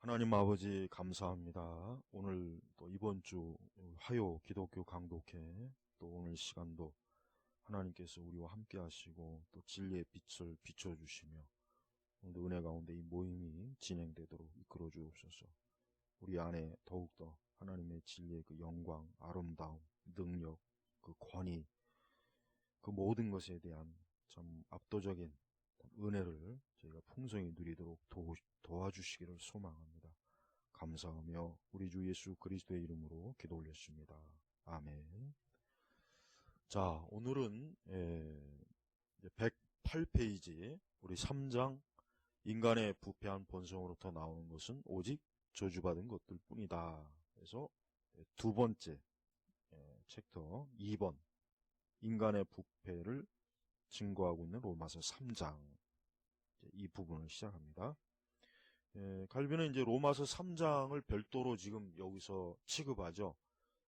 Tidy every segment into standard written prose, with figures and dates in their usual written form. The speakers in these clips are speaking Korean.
하나님 아버지 감사합니다. 오늘 또 이번 주 화요 기독교 강독회 또 오늘 시간도 하나님께서 우리와 함께 하시고 또 진리의 빛을 비춰주시며 오늘도 은혜 가운데 이 모임이 진행되도록 이끌어 주옵소서. 우리 안에 더욱더 하나님의 진리의 그 영광, 아름다움, 능력, 그 권위, 그 모든 것에 대한 참 압도적인 은혜를 저희가 풍성히 누리도록 도와주시기를 소망합니다. 감사하며 우리 주 예수 그리스도의 이름으로 기도 올렸습니다. 아멘. 자, 오늘은 108페이지 우리 3장 인간의 부패한 본성으로부터 나오는 것은 오직 저주받은 것들 뿐이다. 그래서 두 번째 챕터 2번 인간의 부패를 증거하고 있는 로마서 3장 이 부분을 시작합니다. 칼빈은 이제 로마서 3장을 별도로 지금 여기서 취급하죠.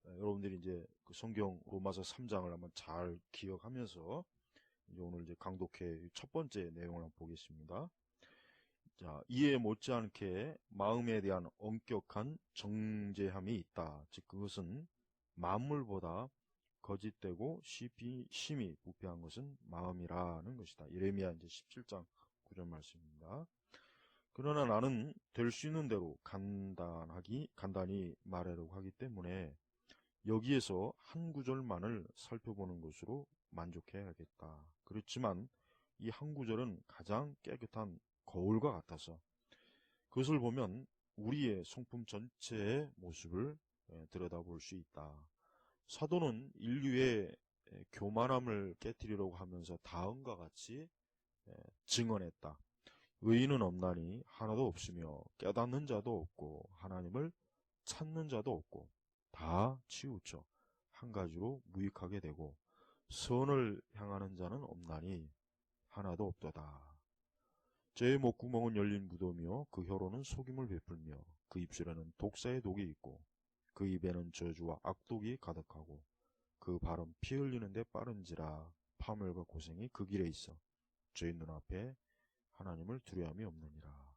여러분들이 이제 그 성경 로마서 3장을 한번 잘 기억하면서 이제 오늘 이제 강독회 첫 번째 내용을 한번 보겠습니다. 자, 이에 못지않게 마음에 대한 엄격한 정죄함이 있다. 즉 그것은 만물보다 거짓되고 심히 부패한 것은 마음이라는 것이다. 예레미야 이제 17장 9절 말씀입니다. 그러나 나는 될 수 있는 대로 간단히 말하려고 하기 때문에 여기에서 한 구절만을 살펴보는 것으로 만족해야겠다. 그렇지만 이 한 구절은 가장 깨끗한 거울과 같아서 그것을 보면 우리의 성품 전체의 모습을 들여다볼 수 있다. 사도는 인류의 교만함을 깨뜨리려고 하면서 다음과 같이 증언했다. 의인은 없나니 하나도 없으며 깨닫는 자도 없고 하나님을 찾는 자도 없고 다 치우쳐 한 가지로 무익하게 되고 선을 향하는 자는 없나니 하나도 없도다. 제 목구멍은 열린 무도며 그 혀로는 속임을 베풀며 그 입술에는 독사의 독이 있고 그 입에는 저주와 악독이 가득하고 그 발은 피 흘리는데 빠른지라 파멸과 고생이 그 길에 있어 저희 눈앞에 하나님을 두려움이 없느니라.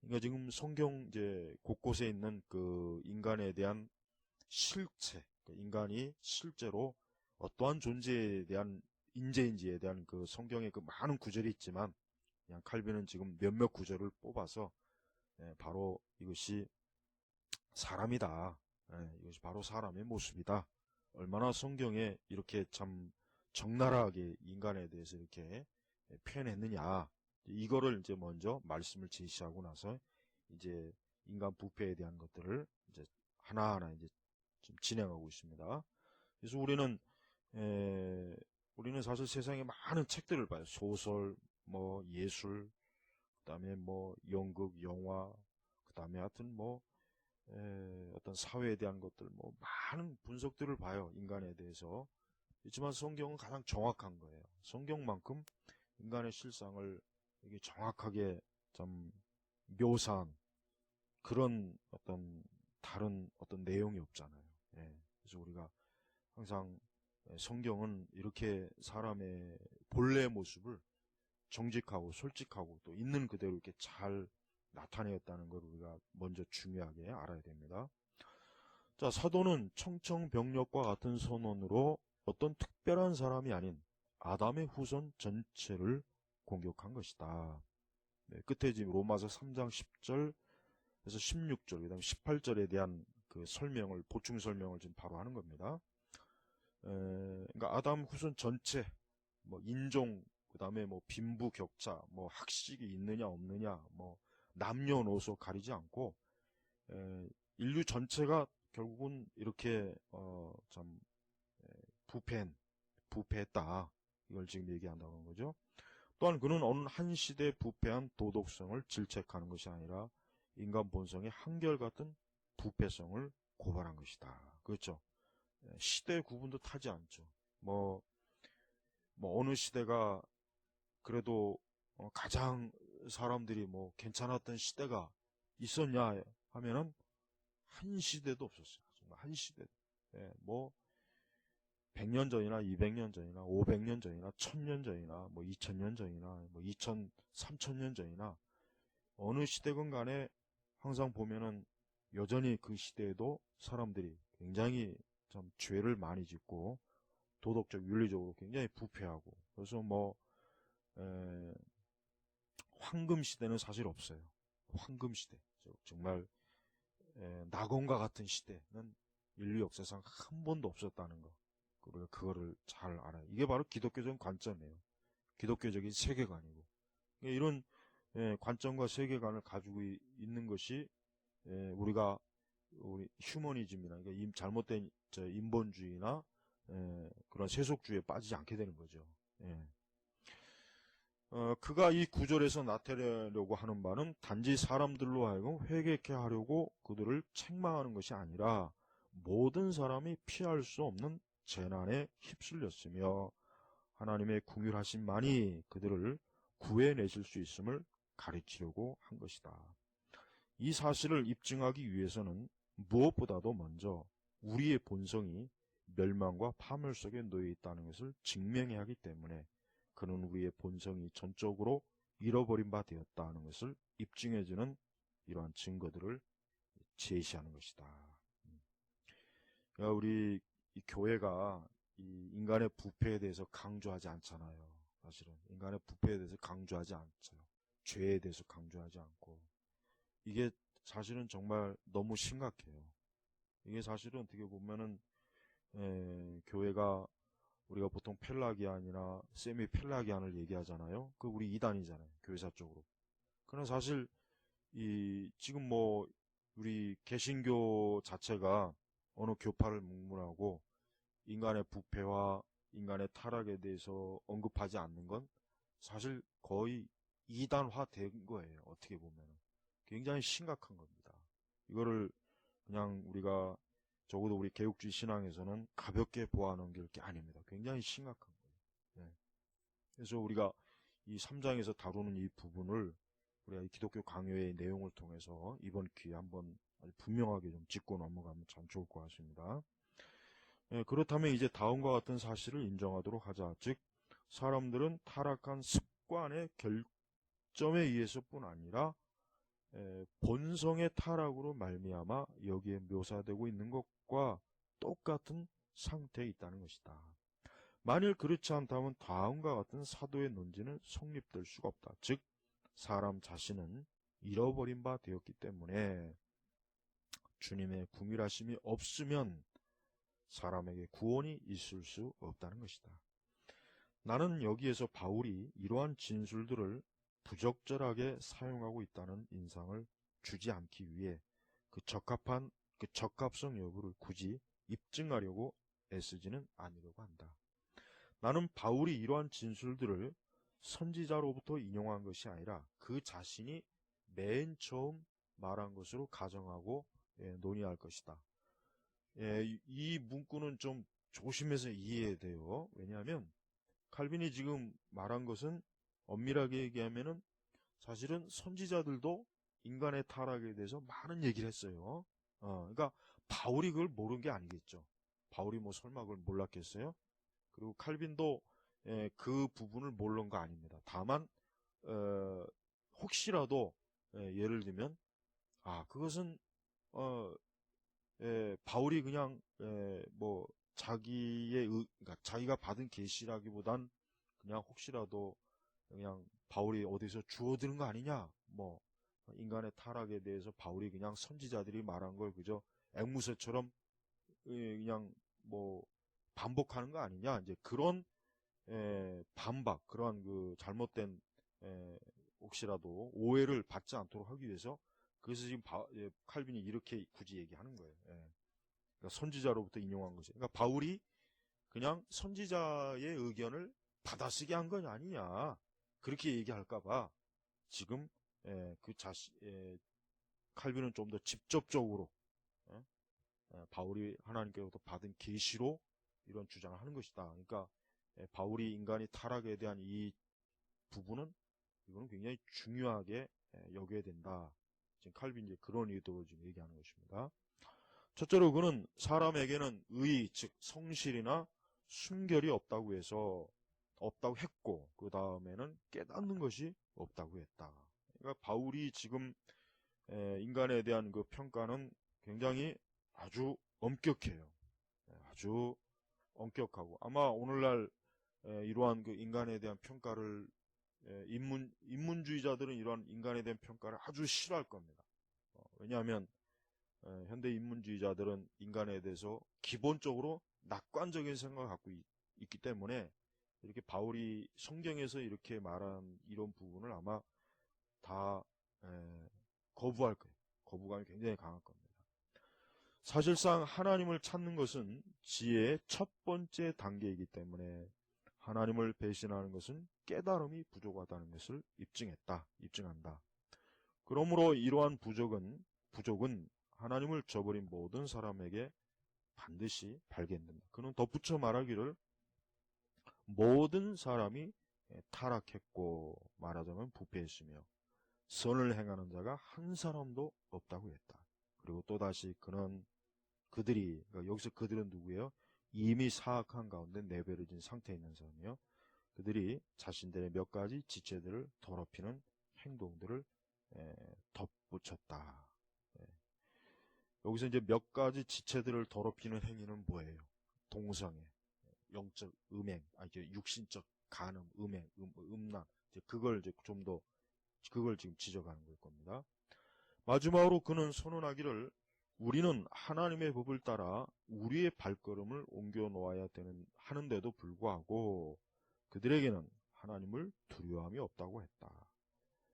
그러니까 지금 성경 이제 곳곳에 있는 그 인간에 대한 실체, 인간이 실제로 어떠한 존재에 대한 인재인지에 대한 그 성경의 그 많은 구절이 있지만 그냥 칼빈은 지금 몇몇 구절을 뽑아서 바로 이것이 사람이다. 이것이 바로 사람의 모습이다. 얼마나 성경에 이렇게 참 적나라하게 인간에 대해서 이렇게 표현했느냐. 이거를 이제 먼저 말씀을 제시하고 나서 이제 인간 부패에 대한 것들을 이제 하나하나 이제 좀 진행하고 있습니다. 그래서 우리는 사실 세상에 많은 책들을 봐요. 소설, 뭐 예술, 그다음에 뭐 연극, 영화, 그다음에 하여튼 뭐 어떤 사회에 대한 것들 뭐 많은 분석들을 봐요. 인간에 대해서. 그렇지만 성경은 가장 정확한 거예요. 성경만큼 인간의 실상을 이게 정확하게 좀 묘사한 그런 어떤 다른 어떤 내용이 없잖아요. 그래서 우리가 항상 성경은 이렇게 사람의 본래 모습을 정직하고 솔직하고 또 있는 그대로 이렇게 잘 나타내었다는 걸 우리가 먼저 중요하게 알아야 됩니다. 자, 사도는 청청병력과 같은 선언으로 어떤 특별한 사람이 아닌 아담의 후손 전체를 공격한 것이다. 끝에 지금 로마서 3장 10절에서 16절, 그 다음에 18절에 대한 그 설명을, 보충 설명을 지금 바로 하는 겁니다. 그러니까 아담 후손 전체, 뭐 인종, 그 다음에 뭐 빈부격차, 뭐 학식이 있느냐 없느냐, 뭐 남녀노소 가리지 않고 인류 전체가 결국은 이렇게 참 부패했다. 이걸 지금 얘기한다는 거죠. 또한 그는 어느 한 시대의 부패한 도덕성을 질책하는 것이 아니라 인간 본성의 한결같은 부패성을 고발한 것이다. 그렇죠? 시대 구분도 타지 않죠. 뭐 어느 시대가 그래도 가장 사람들이 뭐 괜찮았던 시대가 있었냐 하면은 한 시대도 없었어요. 정말 한 시대. 뭐 100년 전이나 200년 전이나 500년 전이나 1000년 전이나 뭐 2000년 전이나 뭐 3000년 전이나 어느 시대건 간에 항상 보면은 여전히 그 시대에도 사람들이 굉장히 참 죄를 많이 짓고 도덕적, 윤리적으로 굉장히 부패하고, 그래서 뭐 황금 시대는 사실 없어요. 황금 시대, 정말 낙원과 같은 시대는 인류 역사상 한 번도 없었다는 거, 우리가 그거를 잘 알아요. 이게 바로 기독교적 관점이에요. 기독교적인 세계관이고, 이런 관점과 세계관을 가지고 있는 것이 우리가 우리 휴머니즘이나, 그러니까 잘못된 인본주의나 그런 세속주의에 빠지지 않게 되는 거죠. 그가 이 구절에서 나타내려고 하는 바는 단지 사람들로 하여금 회개케 하려고 그들을 책망하는 것이 아니라 모든 사람이 피할 수 없는 재난에 휩쓸렸으며 하나님의 긍휼하심만이 그들을 구해내실 수 있음을 가르치려고 한 것이다. 이 사실을 입증하기 위해서는 무엇보다도 먼저 우리의 본성이 멸망과 파멸 속에 놓여 있다는 것을 증명해야 하기 때문에 그는 우리의 본성이 전적으로 잃어버린 바 되었다는 것을 입증해주는 이러한 증거들을 제시하는 것이다. 그러니까 우리 이 교회가 이 인간의 부패에 대해서 강조하지 않잖아요. 사실은 인간의 부패에 대해서 강조하지 않죠. 죄에 대해서 강조하지 않고, 이게 사실은 정말 너무 심각해요. 이게 사실은 어떻게 보면은 교회가, 우리가 보통 펠라기안이나 세미 펠라기안을 얘기하잖아요. 그 우리 이단이잖아요, 교회사 쪽으로. 그러나 사실 이 지금 뭐 우리 개신교 자체가 어느 교파를 묵문하고 인간의 부패와 인간의 타락에 대해서 언급하지 않는 건 사실 거의 이단화된 거예요. 어떻게 보면 굉장히 심각한 겁니다. 이거를 그냥 우리가 적어도 우리 개혁주의 신앙에서는 가볍게 보아넘길 게 아닙니다. 굉장히 심각한 거예요. 그래서 우리가 이 3장에서 다루는 이 부분을 우리가 이 기독교 강요의 내용을 통해서 이번 기회에 한번 아주 분명하게 좀 짚고 넘어가면 참 좋을 것 같습니다. 그렇다면 이제 다음과 같은 사실을 인정하도록 하자. 즉, 사람들은 타락한 습관의 결점에 의해서뿐 아니라 본성의 타락으로 말미암아 여기에 묘사되고 있는 것과 똑같은 상태에 있다는 것이다. 만일 그렇지 않다면 다음과 같은 사도의 논지는 성립될 수가 없다. 즉, 사람 자신은 잃어버린 바 되었기 때문에 주님의 긍휼하심이 없으면 사람에게 구원이 있을 수 없다는 것이다. 나는 여기에서 바울이 이러한 진술들을 부적절하게 사용하고 있다는 인상을 주지 않기 위해 그 적합성 여부를 굳이 입증하려고 애쓰지는 않으려고 한다. 나는 바울이 이러한 진술들을 선지자로부터 인용한 것이 아니라 그 자신이 맨 처음 말한 것으로 가정하고 논의할 것이다. 이 문구는 좀 조심해서 이해해야 돼요. 왜냐하면 칼빈이 지금 말한 것은 엄밀하게 얘기하면은 사실은 선지자들도 인간의 타락에 대해서 많은 얘기를 했어요. 그러니까 바울이 그걸 모르는 게 아니겠죠. 바울이 뭐 설마 그걸 몰랐겠어요? 그리고 칼빈도 그 부분을 모르는 거 아닙니다. 다만 혹시라도 예를 들면 그것은 바울이 그냥 뭐 그러니까 자기가 받은 계시라기보단 그냥 혹시라도 그냥 바울이 어디서 주워드는 거 아니냐, 뭐 인간의 타락에 대해서 바울이 그냥 선지자들이 말한 걸 그저 앵무새처럼 그냥 뭐 반복하는 거 아니냐, 이제 그런 반박, 그러한 그 잘못된 혹시라도 오해를 받지 않도록 하기 위해서, 그래서 지금 칼빈이 이렇게 굳이 얘기하는 거예요. 그러니까 선지자로부터 인용한 것이, 그러니까 바울이 그냥 선지자의 의견을 받아쓰게 한 건 아니냐, 그렇게 얘기할까봐 지금 칼빈은 좀 더 직접적으로 바울이 하나님께로부터 받은 계시로 이런 주장을 하는 것이다. 그러니까 바울이 인간이 타락에 대한 이 부분은 이거는 굉장히 중요하게 여겨야 된다. 지금 칼빈이 이제 그런 의도로 지금 얘기하는 것입니다. 첫째로 그는 사람에게는 의, 즉 성실이나 순결이 없다고 했고, 그 다음에는 깨닫는 것이 없다고 했다. 그러니까 바울이 지금 인간에 대한 그 평가는 굉장히 아주 엄격해요. 아주 엄격하고 아마 오늘날 이러한 그 인간에 대한 평가를 인문주의자들은 이러한 인간에 대한 평가를 아주 싫어할 겁니다. 왜냐하면 현대 인문주의자들은 인간에 대해서 기본적으로 낙관적인 생각을 갖고 있기 때문에 이렇게 바울이 성경에서 이렇게 말한 이런 부분을 아마 다 거부할 거예요. 거부감이 굉장히 강할 겁니다. 사실상 하나님을 찾는 것은 지혜의 첫 번째 단계이기 때문에 하나님을 배신하는 것은 깨달음이 부족하다는 것을 입증한다. 그러므로 이러한 부족은 하나님을 저버린 모든 사람에게 반드시 발견된다. 그는 덧붙여 말하기를 모든 사람이 타락했고 말하자면 부패했으며 선을 행하는 자가 한 사람도 없다고 했다. 그리고 또다시 그들이 그러니까 여기서 그들은 누구예요? 이미 사악한 가운데 내버려진 상태에 있는 사람이요. 그들이 자신들의 몇 가지 지체들을 더럽히는 행동들을 덧붙였다. 여기서 이제 몇 가지 지체들을 더럽히는 행위는 뭐예요? 동성애, 영적 음행, 육신적 간음, 음행, 음란, 그걸 이제 좀 더 그걸 지금 지적하는 걸 겁니다. 마지막으로 그는 선언하기를 우리는 하나님의 법을 따라 우리의 발걸음을 옮겨 놓아야 하는데도 불구하고 그들에게는 하나님을 두려움이 없다고 했다.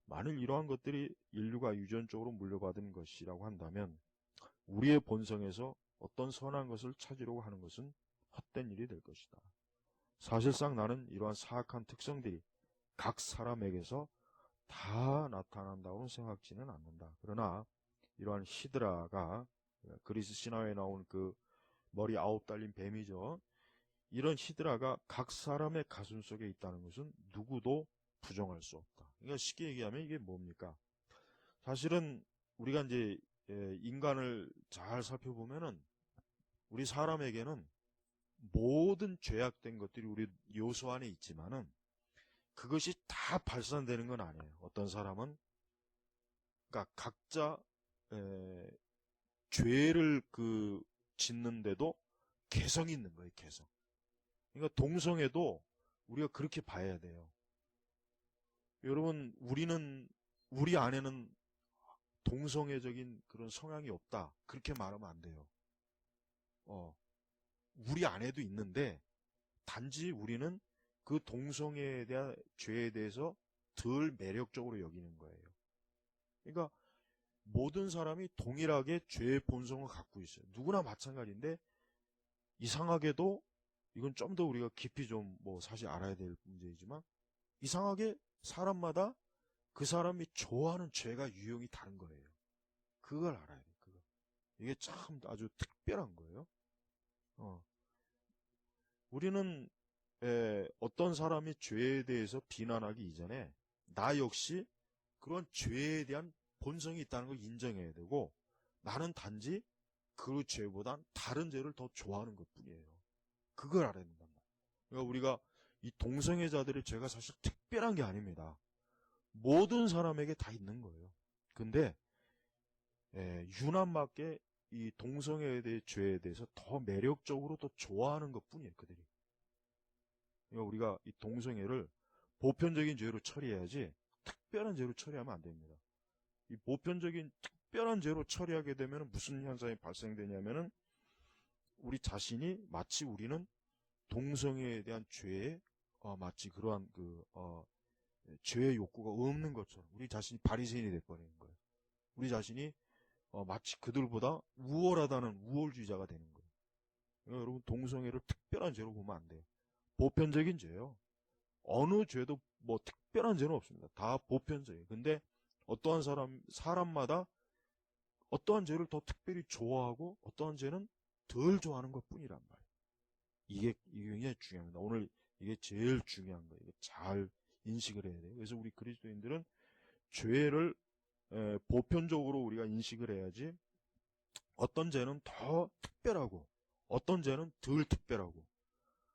만일 이러한 것들이 인류가 유전적으로 물려받은 것이라고 한다면 우리의 본성에서 어떤 선한 것을 찾으려고 하는 것은 헛된 일이 될 것이다. 사실상 나는 이러한 사악한 특성들이 각 사람에게서 다 나타난다고는 생각지는 않는다. 그러나 이러한 히드라가 그리스 신화에 나온 그 머리 9 달린 뱀이죠. 이런 히드라가 각 사람의 가슴 속에 있다는 것은 누구도 부정할 수 없다. 그러니까 쉽게 얘기하면 이게 뭡니까? 사실은 우리가 이제 인간을 잘 살펴보면은 우리 사람에게는 모든 죄악된 것들이 우리 요소 안에 있지만은 그것이 다 발산되는 건 아니에요. 어떤 사람은 그러니까 각자 죄를 짓는데도 개성이 있는 거예요. 개성. 그러니까 동성애도 우리가 그렇게 봐야 돼요. 여러분 우리 안에는 동성애적인 그런 성향이 없다. 그렇게 말하면 안 돼요. 우리 안에도 있는데 단지 우리는 그 동성애에 대한 죄에 대해서 덜 매력적으로 여기는 거예요. 그러니까 모든 사람이 동일하게 죄의 본성을 갖고 있어요. 누구나 마찬가지인데 이상하게도 이건 좀 더 우리가 깊이 좀 사실 알아야 될 문제이지만 이상하게 사람마다 그 사람이 좋아하는 죄가 유형이 다른 거예요. 그걸 알아야 돼요. 이게 참 아주 특별한 거예요. 우리는 어떤 사람이 죄에 대해서 비난하기 이전에 나 역시 그런 죄에 대한 본성이 있다는 걸 인정해야 되고 나는 단지 그 죄보단 다른 죄를 더 좋아하는 것뿐이에요. 그걸 알아야 된단 말이에요. 그러니까 우리가 이 동성애자들의 죄가 사실 특별한 게 아닙니다. 모든 사람에게 다 있는 거예요. 근데 유난맞게 이 동성애에 대해 죄에 대해서 더 매력적으로 더 좋아하는 것뿐이에요. 그들이. 그러니까 우리가 이 동성애를 보편적인 죄로 처리해야지 특별한 죄로 처리하면 안 됩니다. 이 보편적인 특별한 죄로 처리하게 되면 무슨 현상이 발생되냐면은 우리 자신이 마치 우리는 동성애에 대한 죄에 마치 그러한 죄의 욕구가 없는 것처럼 우리 자신이 바리새인이 돼버리는 거예요. 우리 자신이 마치 그들보다 우월하다는 우월주의자가 되는 거예요. 그러니까 여러분 동성애를 특별한 죄로 보면 안 돼요. 보편적인 죄요. 어느 죄도 특별한 죄는 없습니다. 다 보편적이에요. 근데 어떠한 사람마다 어떠한 죄를 더 특별히 좋아하고 어떠한 죄는 덜 좋아하는 것 뿐이란 말이에요. 이게 굉장히 중요합니다. 오늘 이게 제일 중요한 거예요. 이게 잘 인식을 해야 돼요. 그래서 우리 그리스도인들은 죄를 보편적으로 우리가 인식을 해야지 어떤 죄는 더 특별하고 어떤 죄는 덜 특별하고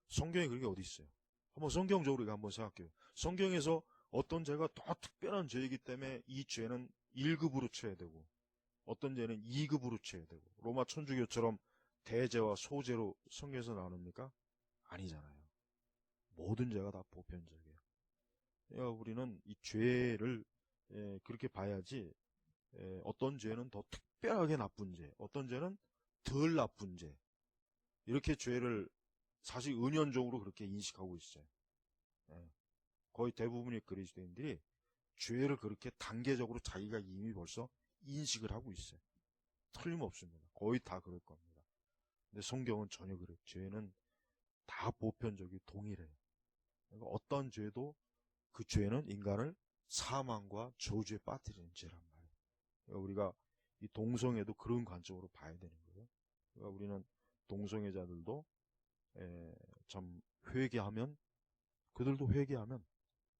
성경에 그런 게 어디 있어요? 한번 성경적으로 우리가 한번 생각해요. 성경에서 어떤 죄가 더 특별한 죄이기 때문에 이 죄는 1급으로 쳐야 되고 어떤 죄는 2급으로 쳐야 되고 로마 천주교처럼 대죄와 소죄로 성경에서 나눕니까? 아니잖아요. 모든 죄가 다 보편적이에요. 그러니까 우리는 이 죄를 그렇게 봐야지 어떤 죄는 더 특별하게 나쁜 죄, 어떤 죄는 덜 나쁜 죄 이렇게 죄를 사실 은연적으로 그렇게 인식하고 있어요. 거의 대부분의 그리스도인들이 죄를 그렇게 단계적으로 자기가 이미 벌써 인식을 하고 있어요. 틀림없습니다. 거의 다 그럴 겁니다. 근데 성경은 전혀 그래요. 죄는 다 보편적이 동일해요. 그러니까 어떤 죄도 그 죄는 인간을 사망과 저주에 빠뜨리는 죄란 말이에요. 그러니까 우리가 이 동성애도 그런 관점으로 봐야 되는 거예요. 그러니까 우리는 동성애자들도 참 회개하면 그들도 회개하면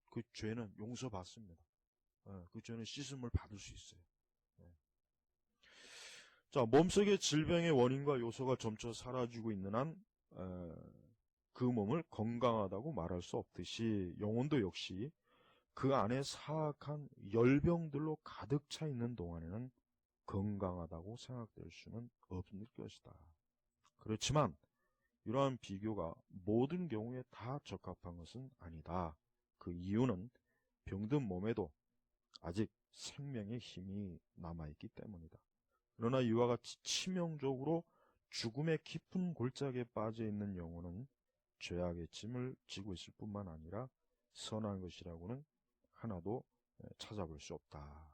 그 죄는 용서받습니다. 그 죄는 씻음을 받을 수 있어요. 자, 몸속의 질병의 원인과 요소가 점차 사라지고 있는 한 그 몸을 건강하다고 말할 수 없듯이 영혼도 역시 그 안에 사악한 열병들로 가득 차 있는 동안에는 건강하다고 생각될 수는 없을 것이다. 그렇지만 이러한 비교가 모든 경우에 다 적합한 것은 아니다. 그 이유는 병든 몸에도 아직 생명의 힘이 남아있기 때문이다. 그러나 이와 같이 치명적으로 죽음의 깊은 골짜기에 빠져있는 영혼은 죄악의 짐을 지고 있을 뿐만 아니라 선한 것이라고는 하나도 찾아볼 수 없다.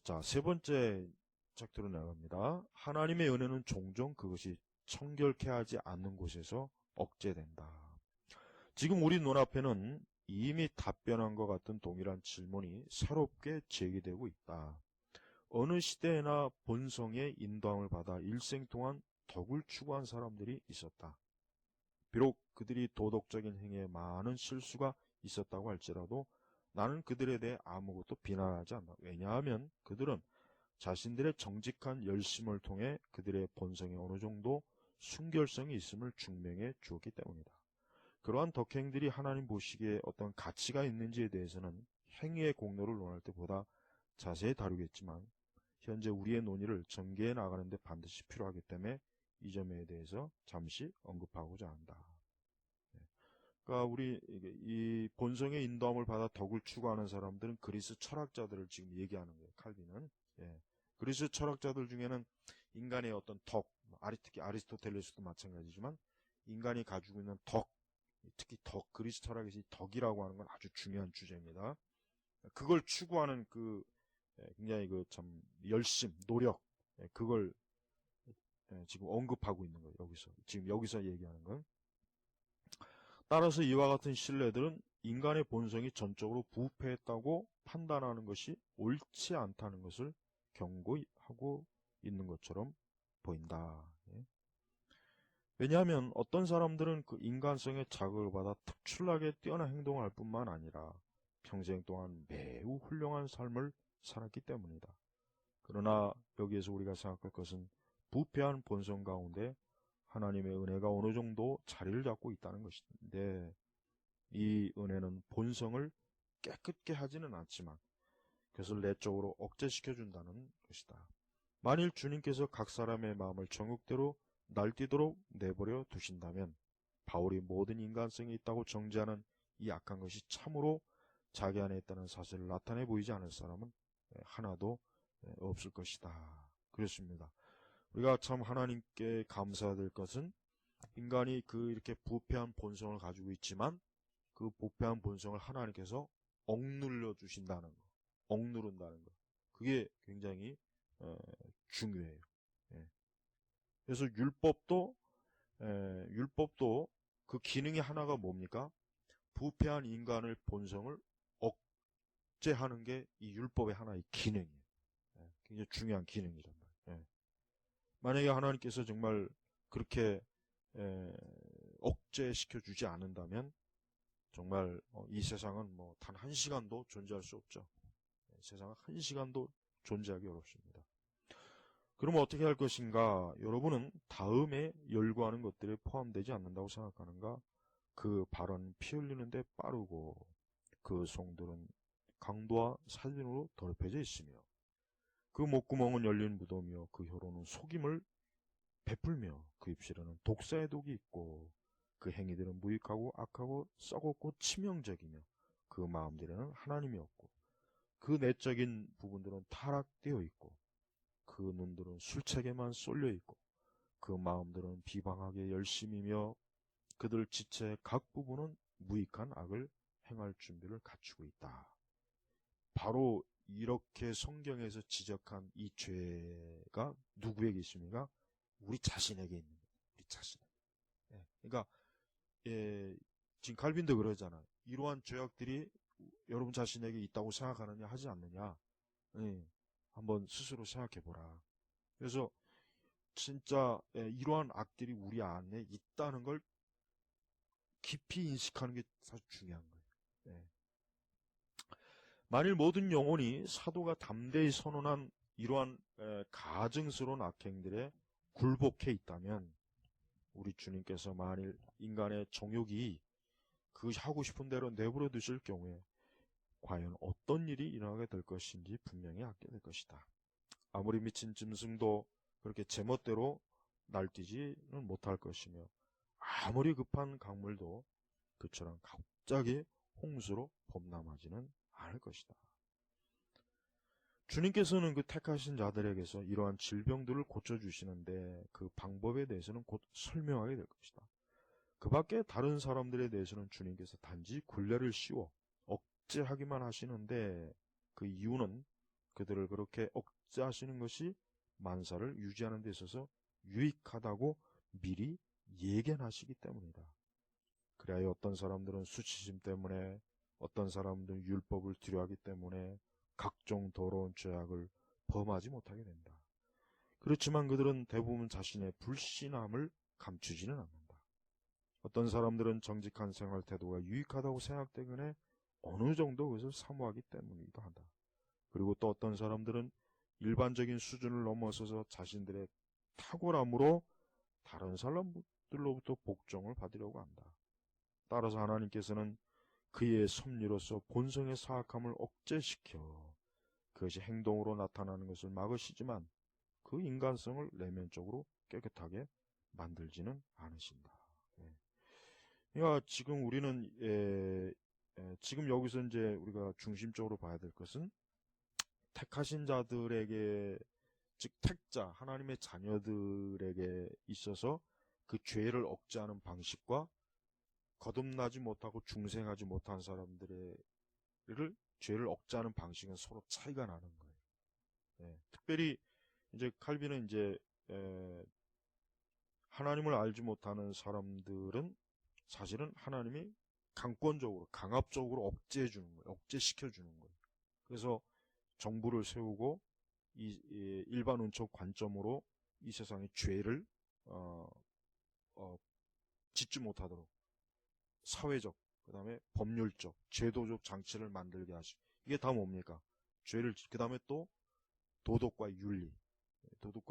자, 세 번째 짝대로 나갑니다. 하나님의 은혜는 종종 그것이 청결케 하지 않는 곳에서 억제된다. 지금 우리 눈앞에는 이미 답변한 것 같은 동일한 질문이 새롭게 제기되고 있다. 어느 시대에나 본성의 인도함을 받아 일생 동안 덕을 추구한 사람들이 있었다. 비록 그들이 도덕적인 행위에 많은 실수가 있었다고 할지라도 나는 그들에 대해 아무것도 비난하지 않는다. 왜냐하면 그들은 자신들의 정직한 열심을 통해 그들의 본성에 어느 정도 순결성이 있음을 증명해 주었기 때문이다. 그러한 덕행들이 하나님 보시기에 어떤 가치가 있는지에 대해서는 행위의 공로를 논할 때보다 자세히 다루겠지만 현재 우리의 논의를 전개해 나가는 데 반드시 필요하기 때문에 이 점에 대해서 잠시 언급하고자 한다. 그러니까 우리 이 본성의 인도함을 받아 덕을 추구하는 사람들은 그리스 철학자들을 지금 얘기하는 거예요. 칼빈은. 그리스 철학자들 중에는 인간의 어떤 덕, 특히 아리스토텔레스도 마찬가지지만 인간이 가지고 있는 덕, 특히 덕, 그리스 철학에서 이 덕이라고 하는 건 아주 중요한 주제입니다. 그걸 추구하는 그 굉장히 그 참 열심, 노력, 그걸 지금 언급하고 있는 거예요. 지금 여기서 얘기하는 건. 따라서 이와 같은 신뢰들은 인간의 본성이 전적으로 부패했다고 판단하는 것이 옳지 않다는 것을 경고하고 있는 것처럼 보인다. 왜냐하면 어떤 사람들은 그 인간성의 자극을 받아 특출나게 뛰어난 행동을 할 뿐만 아니라 평생 동안 매우 훌륭한 삶을 살았기 때문이다. 그러나 여기에서 우리가 생각할 것은 부패한 본성 가운데 하나님의 은혜가 어느 정도 자리를 잡고 있다는 것인데 이 은혜는 본성을 깨끗게 하지는 않지만 그것을 내적으로 억제시켜준다는 것이다. 만일 주님께서 각 사람의 마음을 정욕대로 날뛰도록 내버려 두신다면 바울이 모든 인간성이 있다고 정죄하는 이 악한 것이 참으로 자기 안에 있다는 사실을 나타내 보이지 않을 사람은 하나도 없을 것이다. 그렇습니다. 우리가 참 하나님께 감사될 것은 인간이 이렇게 부패한 본성을 가지고 있지만 그 부패한 본성을 하나님께서 억눌러 주신다는 거, 억누른다는 거, 그게 굉장히 중요해요. 그래서 율법도 그 기능이 하나가 뭡니까? 부패한 인간의 본성을 억제하는 게 이 율법의 하나의 기능이에요. 굉장히 중요한 기능이란 말이에요. 만약에 하나님께서 정말 그렇게 억제시켜 주지 않는다면 정말 이 세상은 뭐 단 한 시간도 존재할 수 없죠. 세상은 한 시간도 존재하기 어렵습니다. 그럼 어떻게 할 것인가? 여러분은 다음에 열거하는 것들에 포함되지 않는다고 생각하는가? 그 발언 피 흘리는데 빠르고 그 성들은 강도와 살인으로 더럽혀져 있으며 그 목구멍은 열린 무덤이요 그 혀로는 속임을 베풀며 그 입술에는 독사의 독이 있고 그 행위들은 무익하고 악하고 썩었고 치명적이며 그 마음들에는 하나님이 없고 그 내적인 부분들은 타락되어 있고 그 눈들은 술책에만 쏠려 있고 그 마음들은 비방하게 열심이며 그들 지체의 각 부분은 무익한 악을 행할 준비를 갖추고 있다. 바로 이렇게 성경에서 지적한 이 죄가 누구에게 있습니까? 우리 자신에게 있는 거예요. 우리 자신에게. 그러니까 지금 칼빈도 그러잖아요. 이러한 죄악들이 여러분 자신에게 있다고 생각하느냐 하지 않느냐. 한번 스스로 생각해보라. 그래서 진짜 이러한 악들이 우리 안에 있다는 걸 깊이 인식하는 게 사실 중요한 거예요. 만일 모든 영혼이 사도가 담대히 선언한 이러한 가증스러운 악행들에 굴복해 있다면 우리 주님께서 만일 인간의 정욕이 그 하고 싶은 대로 내버려 두실 경우에 과연 어떤 일이 일어나게 될 것인지 분명히 알게 될 것이다. 아무리 미친 짐승도 그렇게 제멋대로 날뛰지는 못할 것이며 아무리 급한 강물도 그처럼 갑자기 홍수로 범람하지는 않을 것이다. 주님께서는 그 택하신 자들에게서 이러한 질병들을 고쳐주시는데 그 방법에 대해서는 곧 설명하게 될 것이다. 그 밖에 다른 사람들에 대해서는 주님께서 단지 굴레를 씌워 억제하기만 하시는데 그 이유는 그들을 그렇게 억제하시는 것이 만사를 유지하는 데 있어서 유익하다고 미리 예견하시기 때문이다. 그래야 어떤 사람들은 수치심 때문에 어떤 사람들은 율법을 두려워하기 때문에 각종 더러운 죄악을 범하지 못하게 된다. 그렇지만 그들은 대부분 자신의 불신함을 감추지는 않는다. 어떤 사람들은 정직한 생활 태도가 유익하다고 생각되거나 어느 정도 그것을 사모하기 때문이기도 한다. 그리고 또 어떤 사람들은 일반적인 수준을 넘어서서 자신들의 탁월함으로 다른 사람들로부터 복종을 받으려고 한다. 따라서 하나님께서는 그의 섭리로서 본성의 사악함을 억제시켜 그것이 행동으로 나타나는 것을 막으시지만 그 인간성을 내면적으로 깨끗하게 만들지는 않으신다. 그러니까 지금 우리는 지금 여기서 이제 우리가 중심적으로 봐야 될 것은 택하신 자들에게, 즉 택자 하나님의 자녀들에게 있어서 그 죄를 억제하는 방식과 거듭나지 못하고 중생하지 못한 사람들의 죄를 억제하는 방식은 서로 차이가 나는 거예요. 특별히 이제 칼빈은 이제 하나님을 알지 못하는 사람들은 사실은 하나님이 강권적으로 강압적으로 억제해 주는 거예요. 억제시켜 주는 거예요. 그래서 정부를 세우고 이 일반 운척 관점으로 이 세상의 죄를 짓지 못하도록 사회적, 그 다음에 법률적, 제도적 장치를 만들게 하시고, 이게 다 뭡니까? 죄를, 그 다음에 또 도덕과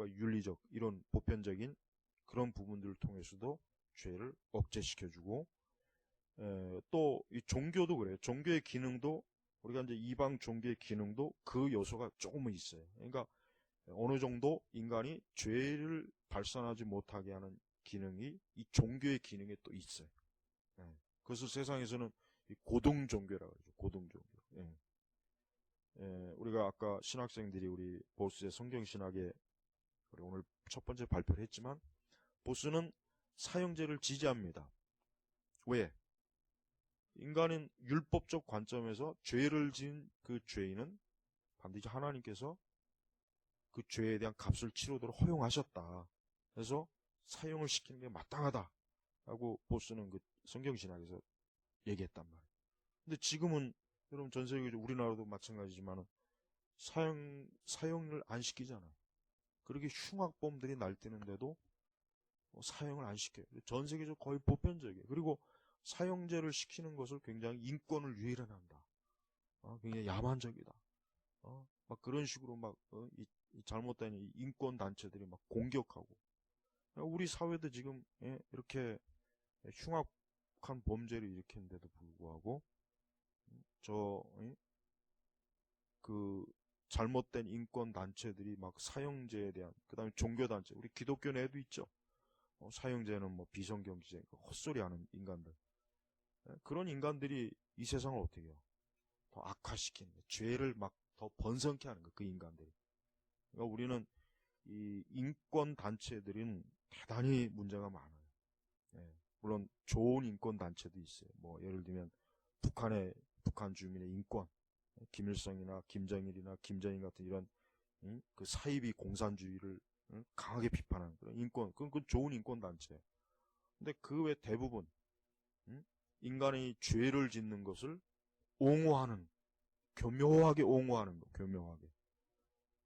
윤리적 이런 보편적인 그런 부분들을 통해서도 죄를 억제시켜주고, 또 이 종교도 그래요. 종교의 기능도 우리가 이제 이방 종교의 기능도 그 요소가 조금은 있어요. 그러니까 어느 정도 인간이 죄를 발산하지 못하게 하는 기능이 이 종교의 기능에 또 있어요. 그것을 세상에서는 고등 종교라고 그러죠. 고등 종교. 우리가 아까 신학생들이 우리 보스의 성경신학에 오늘 첫 번째 발표를 했지만 보스는 사형제를 지지합니다. 왜? 인간은 율법적 관점에서 죄를 지은 그 죄인은 반드시 하나님께서 그 죄에 대한 값을 치르도록 허용하셨다. 그래서 사형을 시키는 게 마땅하다라고 보스는 그 성경신학에서 얘기했단 말이에요. 근데 지금은 여러분 전 세계적으로 우리나라도 마찬가지지만 사형을 안 시키잖아요. 그렇게 흉악범들이 날뛰는데도 사형을 안 시켜요. 전 세계적으로 거의 보편적이에요. 그리고 사형제를 시키는 것을 굉장히 인권을 유일한한다. 굉장히 야만적이다. 막 그런 식으로 막 이 잘못된 이 인권 단체들이 막 공격하고. 우리 사회도 지금 이렇게 흉악한 범죄를 일으키는데도 불구하고 그 잘못된 인권 단체들이 막 사형제에 대한, 그 다음에 종교 단체, 우리 기독교 내에도 있죠. 사형제는 뭐 비성경제, 헛소리하는 인간들. 그런 인간들이 이 세상을 어떻게 해요? 더 악화시키는, 죄를 막 더 번성케 하는 거, 그 인간들이. 그러니까 우리는 이 인권 단체들은 대단히 문제가 많아요. 물론 좋은 인권 단체도 있어요. 뭐 예를 들면 북한 주민의 인권, 김일성이나 김정일이나 김정인 같은 이런 그 사이비 공산주의를 강하게 비판하는 그런 인권, 그건 좋은 인권 단체. 근데 그 외 대부분 인간이 죄를 짓는 것을 옹호하는, 교묘하게 옹호하는 거, 교묘하게.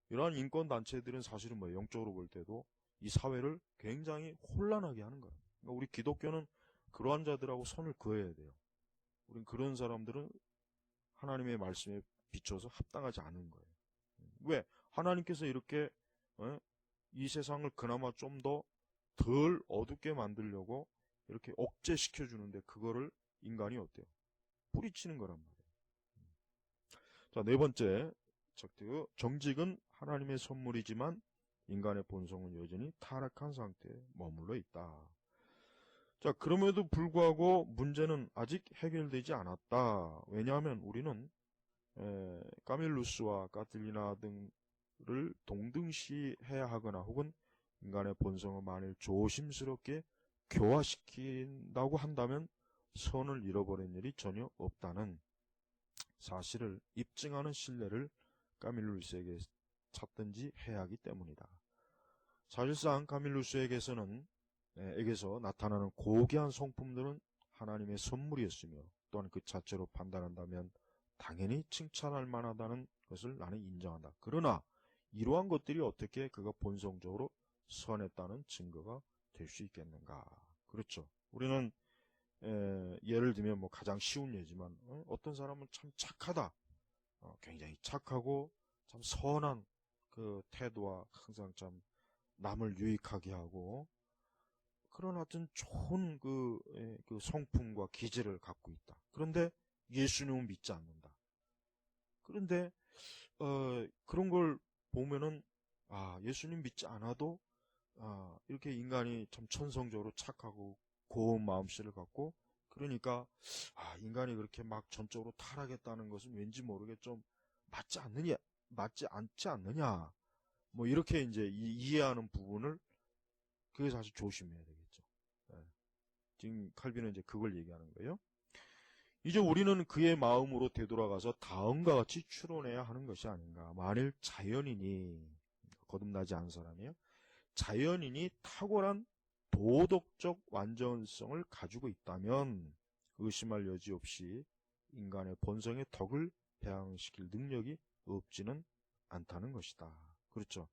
이러한 인권 단체들은 사실은 뭐 영적으로 볼 때도 이 사회를 굉장히 혼란하게 하는 거예요. 그러니까 우리 기독교는 그러한 자들하고 선을 그어야 돼요. 우린 그런 사람들은 하나님의 말씀에 비춰서 합당하지 않은 거예요. 왜? 하나님께서 이렇게 이 세상을 그나마 좀 더 덜 어둡게 만들려고 이렇게 억제시켜 주는데 그거를 인간이 어때요? 뿌리치는 거란 말이에요. 자, 네 번째 챕터, 정직은 하나님의 선물이지만 인간의 본성은 여전히 타락한 상태에 머물러 있다. 자, 그럼에도 불구하고 문제는 아직 해결되지 않았다. 왜냐하면 우리는 까밀루스와 까틸리나 등을 동등시해야 하거나 혹은 인간의 본성을 만일 조심스럽게 교화시킨다고 한다면 선을 잃어버린 일이 전혀 없다는 사실을 입증하는 신뢰를 까밀루스에게 찾든지 해야 하기 때문이다. 사실상 까밀루스에게서 나타나는 고귀한 성품들은 하나님의 선물이었으며 또한 그 자체로 판단한다면 당연히 칭찬할 만하다는 것을 나는 인정한다. 그러나 이러한 것들이 어떻게 그가 본성적으로 선했다는 증거가 될 수 있겠는가? 그렇죠. 우리는 예를 들면 뭐 가장 쉬운 예지만 어떤 사람은 참 착하다. 굉장히 착하고 참 선한 그 태도와 항상 참 남을 유익하게 하고 그런 하여튼 좋은 그 성품과 기질을 갖고 있다. 그런데 예수님은 믿지 않는다. 그런데 그런 걸 보면은 예수님 믿지 않아도 이렇게 인간이 참 천성적으로 착하고 고운 마음씨를 갖고 그러니까 인간이 그렇게 막 전적으로 타락했다는 것은 왠지 모르게 좀 맞지 않지 않느냐 뭐 이렇게 이제 이해하는 부분을 그게 사실 조심해야 되겠죠. 지금 칼빈은 이제 그걸 얘기하는 거예요. 이제 우리는 그의 마음으로 되돌아가서 다음과 같이 추론해야 하는 것이 아닌가. 만일 자연인이 거듭나지 않은 사람이요, 자연인이 탁월한 도덕적 완전성을 가지고 있다면 의심할 여지 없이 인간의 본성의 덕을 배양시킬 능력이 없지는 않다는 것이다. 그렇죠.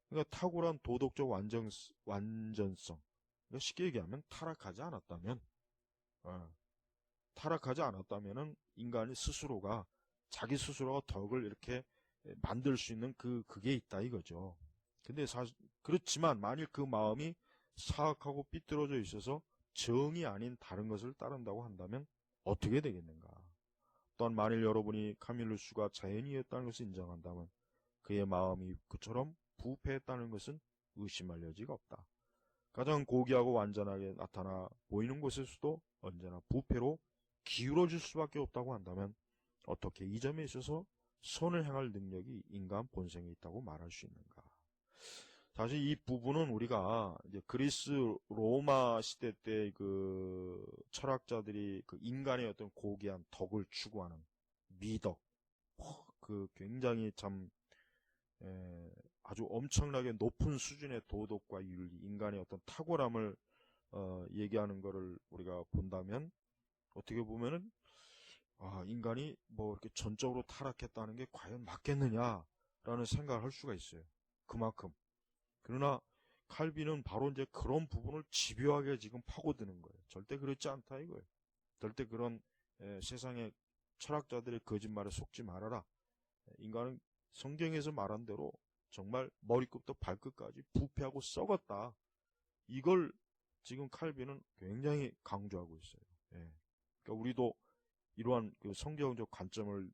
그러니까 탁월한 도덕적 완전성. 그러니까 쉽게 얘기하면 타락하지 않았다면은 인간이 스스로가 자기 스스로가 덕을 이렇게 만들 수 있는 그게 있다 이거죠. 근데 그렇지만 만일 그 마음이 사악하고 삐뚤어져 있어서 정이 아닌 다른 것을 따른다고 한다면 어떻게 되겠는가? 또한 만일 여러분이 카밀루스가 자연이었다는 것을 인정한다면 그의 마음이 그처럼 부패했다는 것은 의심할 여지가 없다. 가장 고귀하고 완전하게 나타나 보이는 곳에서도 언제나 부패로 기울어질 수밖에 없다고 한다면 어떻게 이 점에 있어서 선을 행할 능력이 인간 본성에 있다고 말할 수 있는가? 사실 이 부분은 우리가 이제 그리스 로마 시대 때 그 철학자들이 그 인간의 어떤 고귀한 덕을 추구하는 미덕, 그 굉장히 참 아주 엄청나게 높은 수준의 도덕과 윤리, 인간의 어떤 탁월함을 얘기하는 것을 우리가 본다면 어떻게 보면은 인간이 뭐 이렇게 전적으로 타락했다는 게 과연 맞겠느냐라는 생각을 할 수가 있어요. 그만큼. 그러나 칼빈은 바로 이제 그런 부분을 집요하게 지금 파고드는 거예요. 절대 그렇지 않다 이거예요. 절대 그런 세상의 철학자들의 거짓말에 속지 말아라. 인간은 성경에서 말한 대로 정말 머리끝부터 발끝까지 부패하고 썩었다. 이걸 지금 칼빈은 굉장히 강조하고 있어요. 그러니까 우리도 이러한 그 성경적 관점을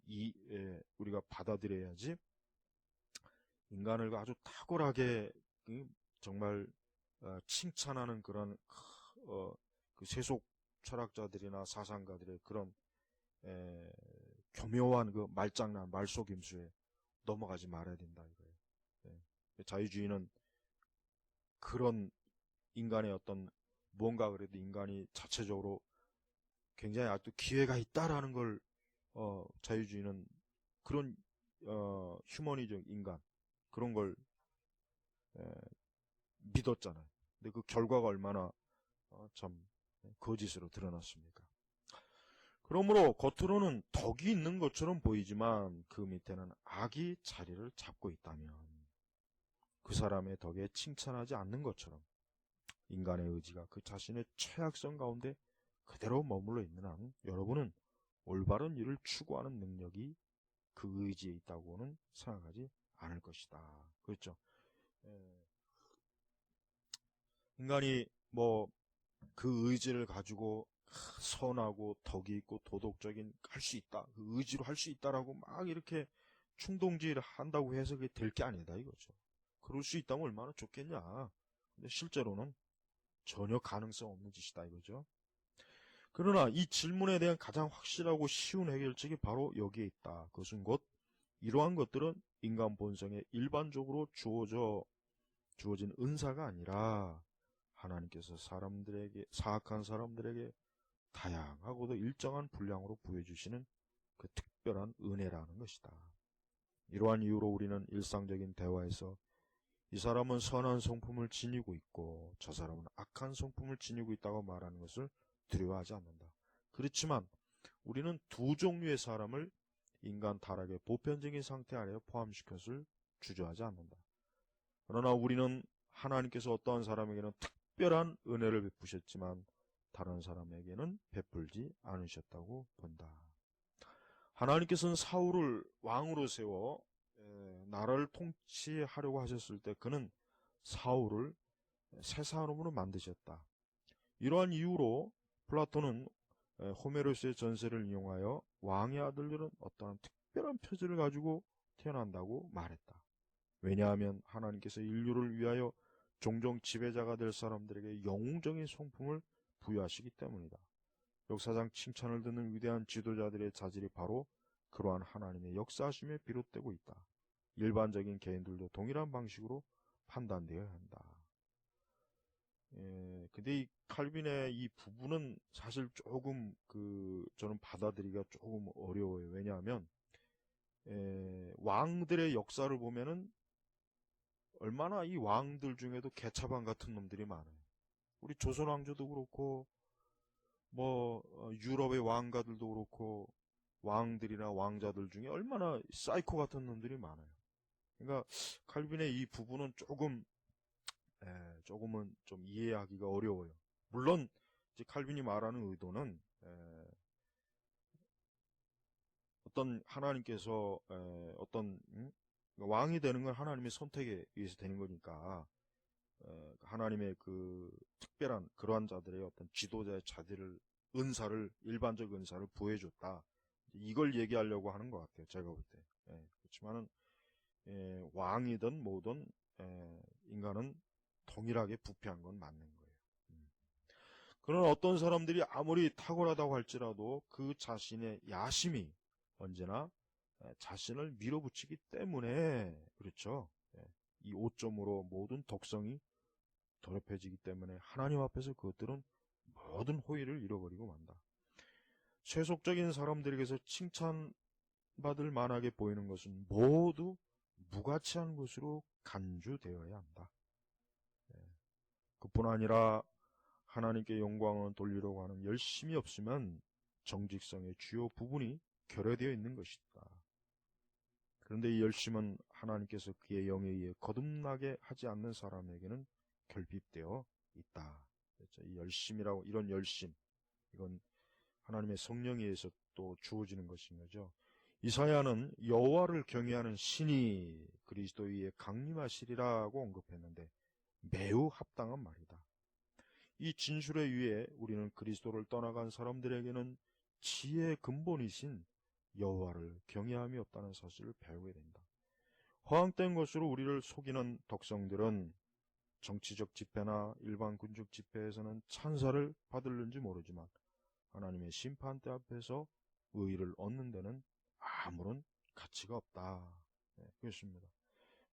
우리가 받아들여야지 인간을 아주 탁월하게 정말 칭찬하는 그런 그 세속 철학자들이나 사상가들의 그런 교묘한 그 말장난, 말속임수에 넘어가지 말아야 된다 이거예요. 자유주의는 그런 인간의 어떤 뭔가 그래도 인간이 자체적으로 굉장히 아직도 기회가 있다라는 걸 자유주의는 그런 휴머니적 인간 그런 걸 믿었잖아요. 근데 그 결과가 얼마나 참 거짓으로 드러났습니까? 그러므로 겉으로는 덕이 있는 것처럼 보이지만 그 밑에는 악이 자리를 잡고 있다면 그 사람의 덕에 칭찬하지 않는 것처럼 인간의 의지가 그 자신의 최악성 가운데 그대로 머물러 있는 한 여러분은 올바른 일을 추구하는 능력이 그 의지에 있다고는 생각하지 않을 것이다. 그렇죠? 인간이 뭐 그 의지를 가지고 선하고 덕이 있고 도덕적인 할 수 있다. 그 의지로 할 수 있다라고 막 이렇게 충동질을 한다고 해서 그게 될 게 아니다 이거죠. 그럴 수 있다면 얼마나 좋겠냐. 근데 실제로는 전혀 가능성 없는 짓이다 이거죠. 그러나 이 질문에 대한 가장 확실하고 쉬운 해결책이 바로 여기에 있다. 그것은 곧 이러한 것들은 인간 본성에 일반적으로 주어진 은사가 아니라 하나님께서 사악한 사람들에게 다양하고도 일정한 분량으로 부여주시는 그 특별한 은혜라는 것이다. 이러한 이유로 우리는 일상적인 대화에서 이 사람은 선한 성품을 지니고 있고 저 사람은 악한 성품을 지니고 있다고 말하는 것을 두려워하지 않는다. 그렇지만 우리는 두 종류의 사람을 인간 타락의 보편적인 상태 아래에 포함시켜서 주저하지 않는다. 그러나 우리는 하나님께서 어떠한 사람에게는 특별한 은혜를 베푸셨지만 다른 사람에게는 베풀지 않으셨다고 본다. 하나님께서는 사울을 왕으로 세워 나라를 통치하려고 하셨을 때 그는 사울을 새 사람으로 만드셨다. 이러한 이유로 플라톤은 호메로스의 전설을 이용하여 왕의 아들들은 어떠한 특별한 표질을 가지고 태어난다고 말했다. 왜냐하면 하나님께서 인류를 위하여 종종 지배자가 될 사람들에게 영웅적인 성품을 부여하시기 때문이다. 역사상 칭찬을 듣는 위대한 지도자들의 자질이 바로 그러한 하나님의 역사하심에 비롯되고 있다. 일반적인 개인들도 동일한 방식으로 판단되어야 한다. 근데 이 칼빈의 이 부분은 사실 조금 저는 받아들이기가 조금 어려워요. 왜냐하면 왕들의 역사를 보면은 얼마나 이 왕들 중에도 개차반 같은 놈들이 많아요. 우리 조선 왕조도 그렇고 뭐 유럽의 왕가들도 그렇고 왕들이나 왕자들 중에 얼마나 사이코 같은 놈들이 많아요. 그러니까 칼빈의 이 부분은 조금은 좀 이해하기가 어려워요. 물론 이제 칼빈이 말하는 의도는 어떤 하나님께서 어떤 왕이 되는 건 하나님의 선택에 의해서 되는 거니까 하나님의 그 특별한 그러한 자들의 어떤 지도자의 자들을 일반적 은사를 부여해줬다. 이걸 얘기하려고 하는 것 같아요. 제가 볼 때. 그렇지만은 왕이든 뭐든 인간은 동일하게 부패한 건 맞는 거예요. 그러나 어떤 사람들이 아무리 탁월하다고 할지라도 그 자신의 야심이 언제나 자신을 밀어붙이기 때문에 그렇죠. 이 오점으로 모든 독성이 더럽혀지기 때문에 하나님 앞에서 그것들은 모든 호의를 잃어버리고 만다. 세속적인 사람들에게서 칭찬받을 만하게 보이는 것은 모두 무가치한 것으로 간주되어야 한다. 그뿐 아니라 하나님께 영광을 돌리려고 하는 열심이 없으면 정직성의 주요 부분이 결여되어 있는 것이다. 그런데 이 열심은 하나님께서 그의 영에 의해 거듭나게 하지 않는 사람에게는 결핍되어 있다. 그렇죠? 이 열심이라고 이런 열심, 이건 하나님의 성령에 의해서 또 주어지는 것인 거죠. 이사야는 여호와를 경외하는 신이 그리스도 위에 강림하시리라고 언급했는데 매우 합당한 말이다. 이 진술에 의해 우리는 그리스도를 떠나간 사람들에게는 지혜의 근본이신 여호와를 경외함이 없다는 사실을 배우게 된다. 허황된 것으로 우리를 속이는 독성들은 정치적 집회나 일반 군중 집회에서는 찬사를 받을는지 모르지만 하나님의 심판대 앞에서 의의를 얻는 데는 아무런 가치가 없다. 네, 그렇습니다.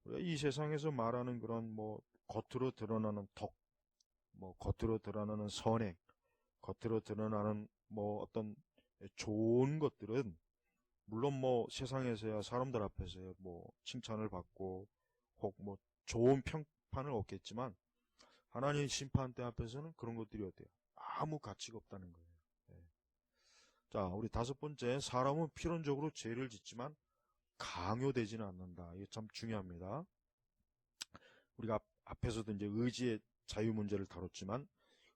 우리가 이 세상에서 말하는 그런 겉으로 드러나는 겉으로 드러나는 선행, 겉으로 드러나는 어떤 좋은 것들은 물론 세상에서야 사람들 앞에서야 칭찬을 받고 혹 좋은 평판을 얻겠지만 하나님의 심판대 앞에서는 그런 것들이 어때요? 아무 가치가 없다는 거예요. 네. 자, 우리 다섯 번째, 사람은 필연적으로 죄를 짓지만 강요되지는 않는다. 이게 참 중요합니다. 우리가 앞에서도 이제 의지의 자유 문제를 다뤘지만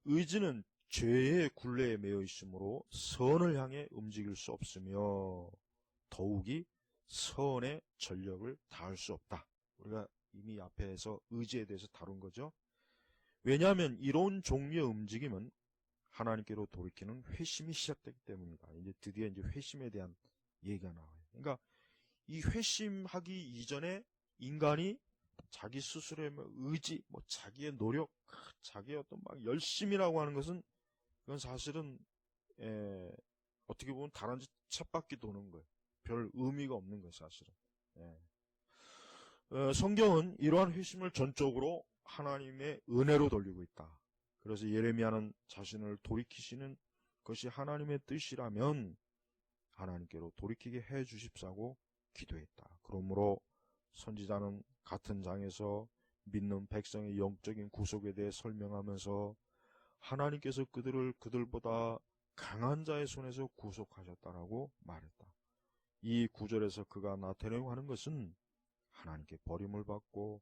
의지는 죄의 굴레에 매여 있으므로 선을 향해 움직일 수 없으며 더욱이 선의 전력을 다할 수 없다. 우리가 이미 앞에서 의지에 대해서 다룬 거죠. 왜냐하면 이런 종류의 움직임은 하나님께로 돌이키는 회심이 시작되기 때문이다. 이제 드디어 이제 회심에 대한 얘기가 나와요. 그러니까 이 회심하기 이전에 인간이 자기 스스로의 의지, 자기의 노력, 자기의 어떤 열심이라고 하는 것은 그건 사실은 어떻게 보면 다람쥐 쳇바퀴 도는 거예요. 별 의미가 없는 거예요, 사실은. 성경은 이러한 회심을 전적으로 하나님의 은혜로 돌리고 있다. 그래서 예레미야는 자신을 돌이키시는 것이 하나님의 뜻이라면 하나님께로 돌이키게 해 주십사고 기도했다. 그러므로 선지자는 같은 장에서 믿는 백성의 영적인 구속에 대해 설명하면서 하나님께서 그들보다 강한 자의 손에서 구속하셨다라고 말했다. 이 구절에서 그가 나타내려고 하는 것은 하나님께 버림을 받고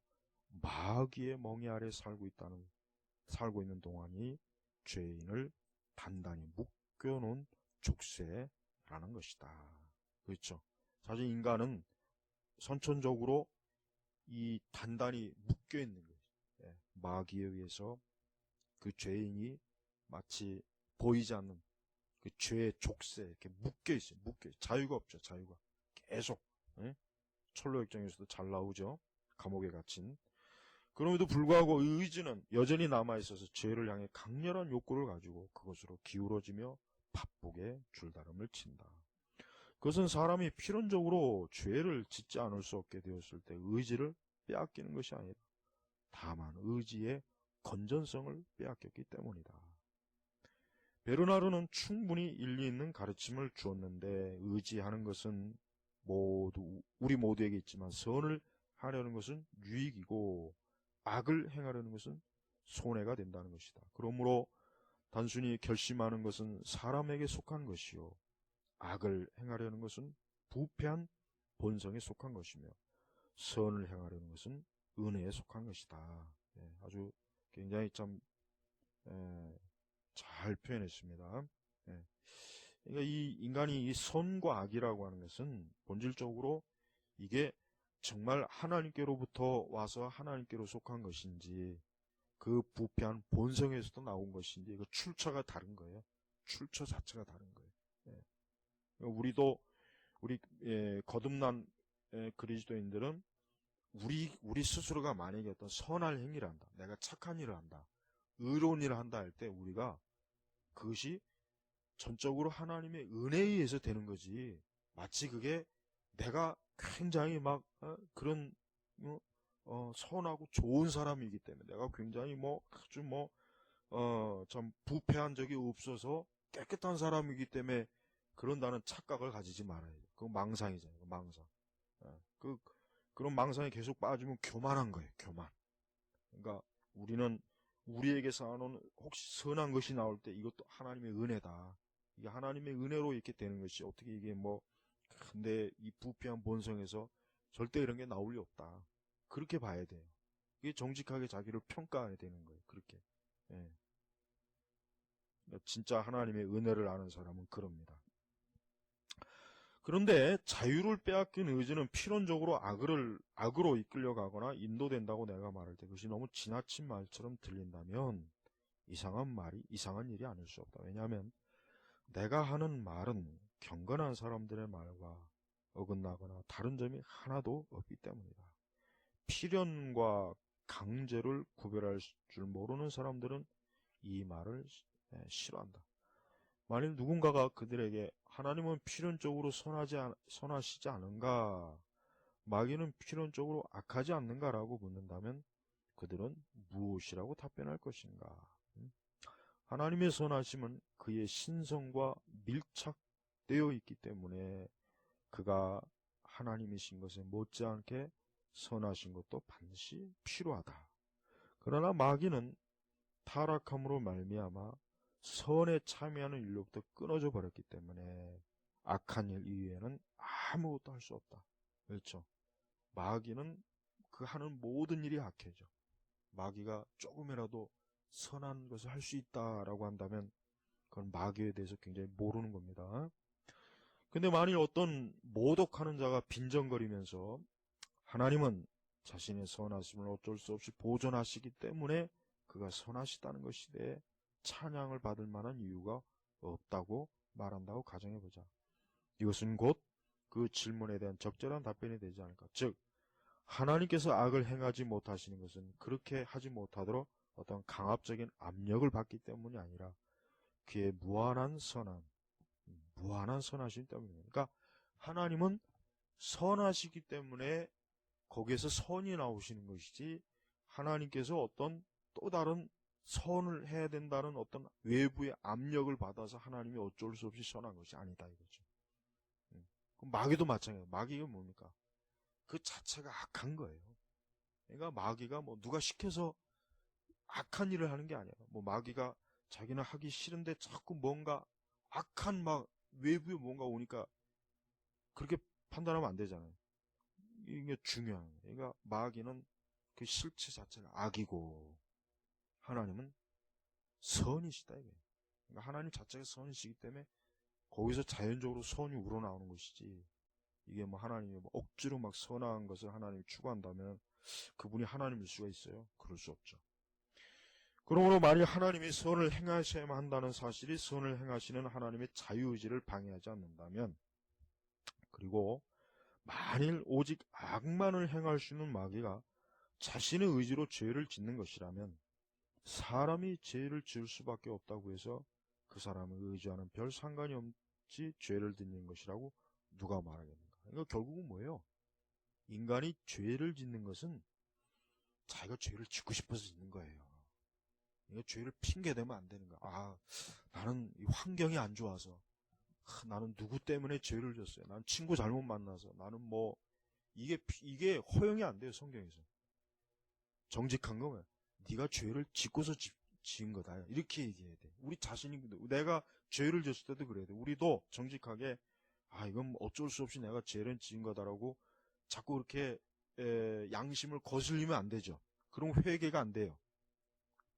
마귀의 멍에 아래 살고 있는 동안이 죄인을 단단히 묶여놓은 족쇄라는 것이다. 그렇죠? 사실 인간은 선천적으로 이 단단히 묶여 있는 거예요. 마귀에 의해서 그 죄인이 마치 보이지 않는 그 죄의 족쇄 이렇게 묶여 있어요. 자유가 없죠. 자유가 계속. 철로역정에서도 잘 나오죠. 감옥에 갇힌. 그럼에도 불구하고 의지는 여전히 남아있어서 죄를 향해 강렬한 욕구를 가지고 그것으로 기울어지며 바쁘게 줄다름을 친다. 그것은 사람이 필연적으로 죄를 짓지 않을 수 없게 되었을 때 의지를 빼앗기는 것이 아니라 다만 의지의 건전성을 빼앗겼기 때문이다. 베르나르는 충분히 일리 있는 가르침을 주었는데 의지하는 것은 우리 모두에게 있지만 선을 하려는 것은 유익이고 악을 행하려는 것은 손해가 된다는 것이다. 그러므로 단순히 결심하는 것은 사람에게 속한 것이요 악을 행하려는 것은 부패한 본성에 속한 것이며 선을 행하려는 것은 은혜에 속한 것이다. 아주 굉장히 참 잘 표현했습니다. 그러니까 이 인간이 이 선과 악이라고 하는 것은 본질적으로 이게 정말 하나님께로부터 와서 하나님께로 속한 것인지 그 부패한 본성에서도 나온 것인지 이거 출처가 다른 거예요. 출처 자체가 다른 거예요. 우리도 우리 거듭난 그리스도인들은 우리 스스로가 만약에 어떤 선할 행위를 한다, 내가 착한 일을 한다, 의로운 일을 한다 할 때 우리가 그것이 전적으로 하나님의 은혜에 의해서 되는 거지 마치 그게 내가 굉장히 그런 선하고 좋은 사람이기 때문에 내가 굉장히 아주 참 부패한 적이 없어서 깨끗한 사람이기 때문에 그런다는 착각을 가지지 말아야 돼요. 그건 망상이잖아요. 망상. 그런 망상에 계속 빠지면 교만한 거예요. 교만. 그러니까 우리는 우리에게 쌓아놓은 혹시 선한 것이 나올 때 이것도 하나님의 은혜다. 이게 하나님의 은혜로 이렇게 되는 것이 어떻게 이게 근데 이 부패한 본성에서 절대 이런 게 나올 리 없다. 그렇게 봐야 돼요. 이게 정직하게 자기를 평가해야 되는 거예요. 그렇게. 진짜 하나님의 은혜를 아는 사람은 그럽니다. 그런데 자유를 빼앗긴 의지는 필연적으로 악으로 이끌려가거나 인도된다고 내가 말할 때 그것이 너무 지나친 말처럼 들린다면 이상한 일이 아닐 수 없다. 왜냐하면 내가 하는 말은 경건한 사람들의 말과 어긋나거나 다른 점이 하나도 없기 때문이다. 필연과 강제를 구별할 줄 모르는 사람들은 이 말을 싫어한다. 만일 누군가가 그들에게 하나님은 필연적으로 선하시지 않은가, 마귀는 필연적으로 악하지 않는가라고 묻는다면 그들은 무엇이라고 답변할 것인가? 하나님의 선하심은 그의 신성과 밀착되어 있기 때문에 그가 하나님이신 것에 못지않게 선하신 것도 반드시 필요하다. 그러나 마귀는 타락함으로 말미암아 선에 참여하는 일로부터 끊어져 버렸기 때문에 악한 일 이외에는 아무것도 할 수 없다. 그렇죠? 마귀는 그 하는 모든 일이 악해져. 마귀가 조금이라도 선한 것을 할 수 있다라고 한다면 그건 마귀에 대해서 굉장히 모르는 겁니다. 근데 만일 어떤 모독하는 자가 빈정거리면서 하나님은 자신의 선하심을 어쩔 수 없이 보존하시기 때문에 그가 선하시다는 것에 대해 찬양을 받을 만한 이유가 없다고 말한다고 가정해보자. 이것은 곧 그 질문에 대한 적절한 답변이 되지 않을까. 즉 하나님께서 악을 행하지 못하시는 것은 그렇게 하지 못하도록 어떤 강압적인 압력을 받기 때문이 아니라 그의 무한한 선하심 때문입니다. 그러니까 하나님은 선하시기 때문에 거기에서 선이 나오시는 것이지 하나님께서 어떤 또 다른 선을 해야 된다는 어떤 외부의 압력을 받아서 하나님이 어쩔 수 없이 선한 것이 아니다 이거죠. 그럼 마귀도 마찬가지예요. 마귀가 뭡니까? 그 자체가 악한 거예요. 그러니까 마귀가 뭐 누가 시켜서 악한 일을 하는 게 아니에요. 뭐 마귀가 자기는 하기 싫은데 자꾸 뭔가 악한 막 외부에 뭔가 오니까 그렇게 판단하면 안 되잖아요. 이게 중요한 거예요. 그러니까 마귀는 그 실체 자체가 악이고 하나님은 선이시다 이거예요. 그러니까 하나님 자체가 선이시기 때문에 거기서 자연적으로 선이 우러나오는 것이지 이게 뭐 하나님이 뭐 억지로 막 선한 것을 하나님이 추구한다면 그분이 하나님일 수가 있어요? 그럴 수 없죠. 그러므로 만일 하나님이 선을 행하셔야만 한다는 사실이 선을 행하시는 하나님의 자유의지를 방해하지 않는다면, 그리고 만일 오직 악만을 행할 수 있는 마귀가 자신의 의지로 죄를 짓는 것이라면 사람이 죄를 지을 수밖에 없다고 해서 그 사람의 의지와는 별 상관이 없이 죄를 짓는 것이라고 누가 말하겠는가? 그러니까 결국은 뭐예요? 인간이 죄를 짓는 것은 자기가 죄를 짓고 싶어서 짓는 거예요. 이거 죄를 핑계대면 안 되는 거야. 아, 나는 이 환경이 안 좋아서, 나는 누구 때문에 죄를 졌어요. 나는 친구 잘못 만나서, 나는 뭐 이게 허용이 안 돼요. 성경에서. 정직한 거면 네가 죄를 짓고서 지은 거다. 이렇게 얘기해야 돼. 우리 자신이 내가 죄를 졌을 때도 그래야 돼. 우리도 정직하게 이건 어쩔 수 없이 내가 죄를 지은 거다라고 자꾸 그렇게 양심을 거슬리면 안 되죠. 그럼 회개가 안 돼요.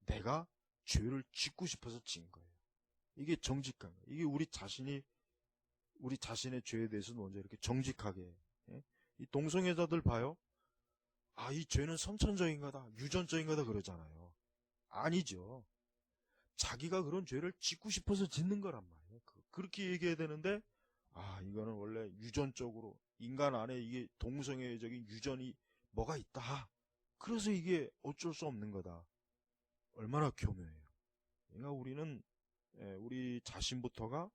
내가 죄를 짓고 싶어서 지은 거예요. 이게 정직한 거예요. 이게 우리 자신의 죄에 대해서 먼저 이렇게 정직하게. 이 동성애자들 봐요. 이 죄는 선천적인 거다, 유전적인 거다 그러잖아요. 아니죠. 자기가 그런 죄를 짓고 싶어서 짓는 거란 말이에요. 그렇게 얘기해야 되는데, 이거는 원래 유전적으로, 인간 안에 이게 동성애적인 유전이 뭐가 있다. 그래서 이게 어쩔 수 없는 거다. 얼마나 교묘해요. 그러니까 우리는 우리 자신부터가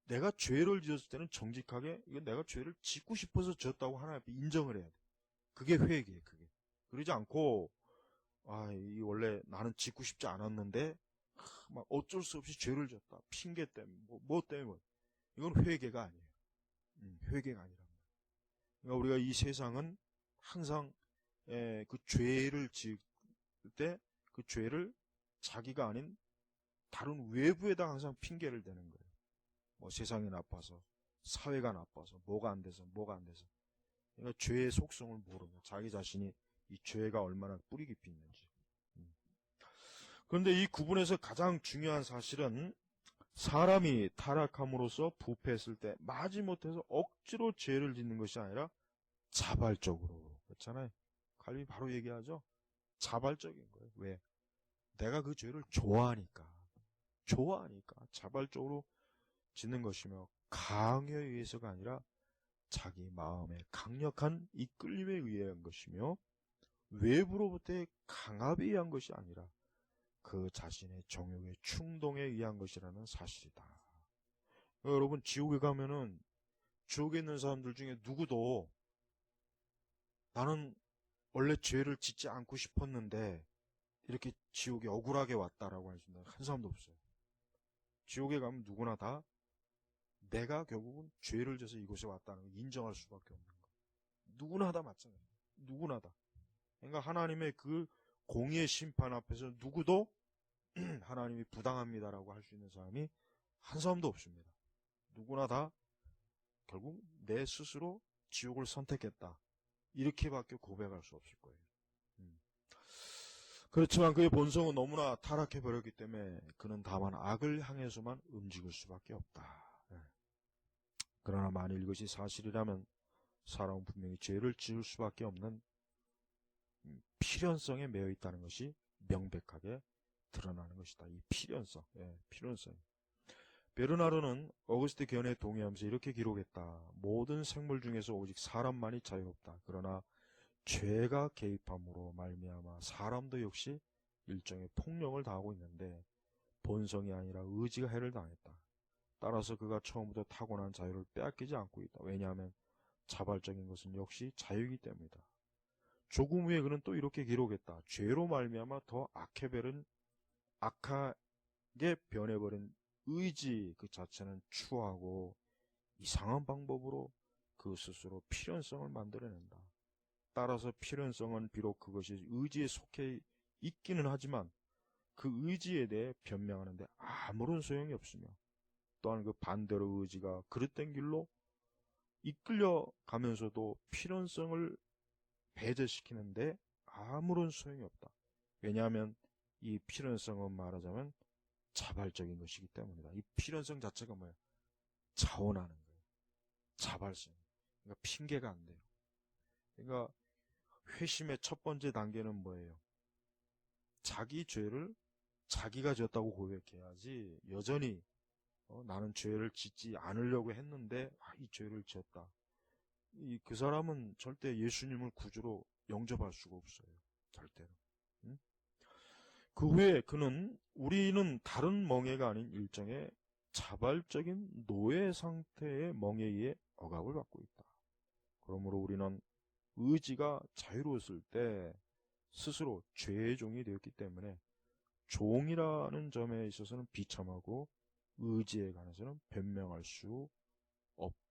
내가 죄를 지었을 때는 정직하게 이건 내가 죄를 짓고 싶어서 지었다고 하나님 앞에 인정을 해야 돼. 그게 회개예요. 그게. 그러지 않고 이 원래 나는 짓고 싶지 않았는데 막 어쩔 수 없이 죄를 졌다. 핑계 때문에 뭐 때문에 이건 회개가 아니에요. 회개가 아니란 말이에요. 그러니까 우리가 이 세상은 항상 그 죄를 지을 때 그 죄를 자기가 아닌 다른 외부에다 항상 핑계를 대는 거예요. 뭐 세상이 나빠서, 사회가 나빠서, 뭐가 안 돼서. 그러니까 죄의 속성을 모르고 자기 자신이 이 죄가 얼마나 뿌리 깊이 있는지. 그런데 이 구분에서 가장 중요한 사실은 사람이 타락함으로써 부패했을 때 마지못해서 억지로 죄를 짓는 것이 아니라 자발적으로. 그렇잖아요. 칼빈이 바로 얘기하죠. 자발적인 거예요. 왜? 내가 그 죄를 좋아하니까. 좋아하니까 자발적으로 짓는 것이며 강요에 의해서가 아니라 자기 마음의 강력한 이끌림에 의한 것이며 외부로부터의 강압에 의한 것이 아니라 그 자신의 정욕의 충동에 의한 것이라는 사실이다. 여러분, 지옥에 가면은 지옥에 있는 사람들 중에 누구도 나는 원래 죄를 짓지 않고 싶었는데 이렇게 지옥에 억울하게 왔다라고 할 수 있는 한 사람도 없어요. 지옥에 가면 누구나 다 내가 결국은 죄를 져서 이곳에 왔다는 걸 인정할 수밖에 없는 거예요. 누구나 다 마찬가지예요. 누구나 다. 그러니까 하나님의 그 공의의 심판 앞에서 누구도 하나님이 부당합니다라고 할 수 있는 사람이 한 사람도 없습니다. 누구나 다 결국 내 스스로 지옥을 선택했다. 이렇게밖에 고백할 수 없을 거예요. 그렇지만 그의 본성은 너무나 타락해버렸기 때문에 그는 다만 악을 향해서만 움직일 수밖에 없다. 그러나 만일 이것이 사실이라면 사람은 분명히 죄를 지을 수밖에 없는 필연성에 매여 있다는 것이 명백하게 드러나는 것이다. 이 필연성, 필연성. 베르나르는 어거스트 견해에 동의하면서 이렇게 기록했다. 모든 생물 중에서 오직 사람만이 자유롭다. 그러나 죄가 개입함으로 말미암아 사람도 역시 일종의 폭력을 당하고 있는데 본성이 아니라 의지가 해를 당했다. 따라서 그가 처음부터 타고난 자유를 빼앗기지 않고 있다. 왜냐하면 자발적인 것은 역시 자유이기 때문이다. 조금 후에 그는 또 이렇게 기록했다. 죄로 말미암아 더 악하게 변해버린 의지 그 자체는 추하고 이상한 방법으로 그 스스로 필연성을 만들어낸다. 따라서 필연성은 비록 그것이 의지에 속해 있기는 하지만 그 의지에 대해 변명하는데 아무런 소용이 없으며 또한 그 반대로 의지가 그릇된 길로 이끌려가면서도 필연성을 배제시키는데 아무런 소용이 없다. 왜냐하면 이 필연성은 말하자면 자발적인 것이기 때문이다. 이 필연성 자체가 뭐야? 자원하는 거예요. 자발성. 그러니까 핑계가 안 돼요. 그러니까 회심의 첫 번째 단계는 뭐예요? 자기 죄를 자기가 졌다고 고백해야지 여전히 나는 죄를 짓지 않으려고 했는데 이 죄를 지었다. 그 사람은 절대 예수님을 구주로 영접할 수가 없어요. 절대로. 응? 그 후에 그는 우리는 다른 멍해가 아닌 일종의 자발적인 노예 상태의 멍해에 억압을 받고 있다. 그러므로 우리는 의지가 자유로웠을 때 스스로 죄의 종이 되었기 때문에 종이라는 점에 있어서는 비참하고 의지에 관해서는 변명할 수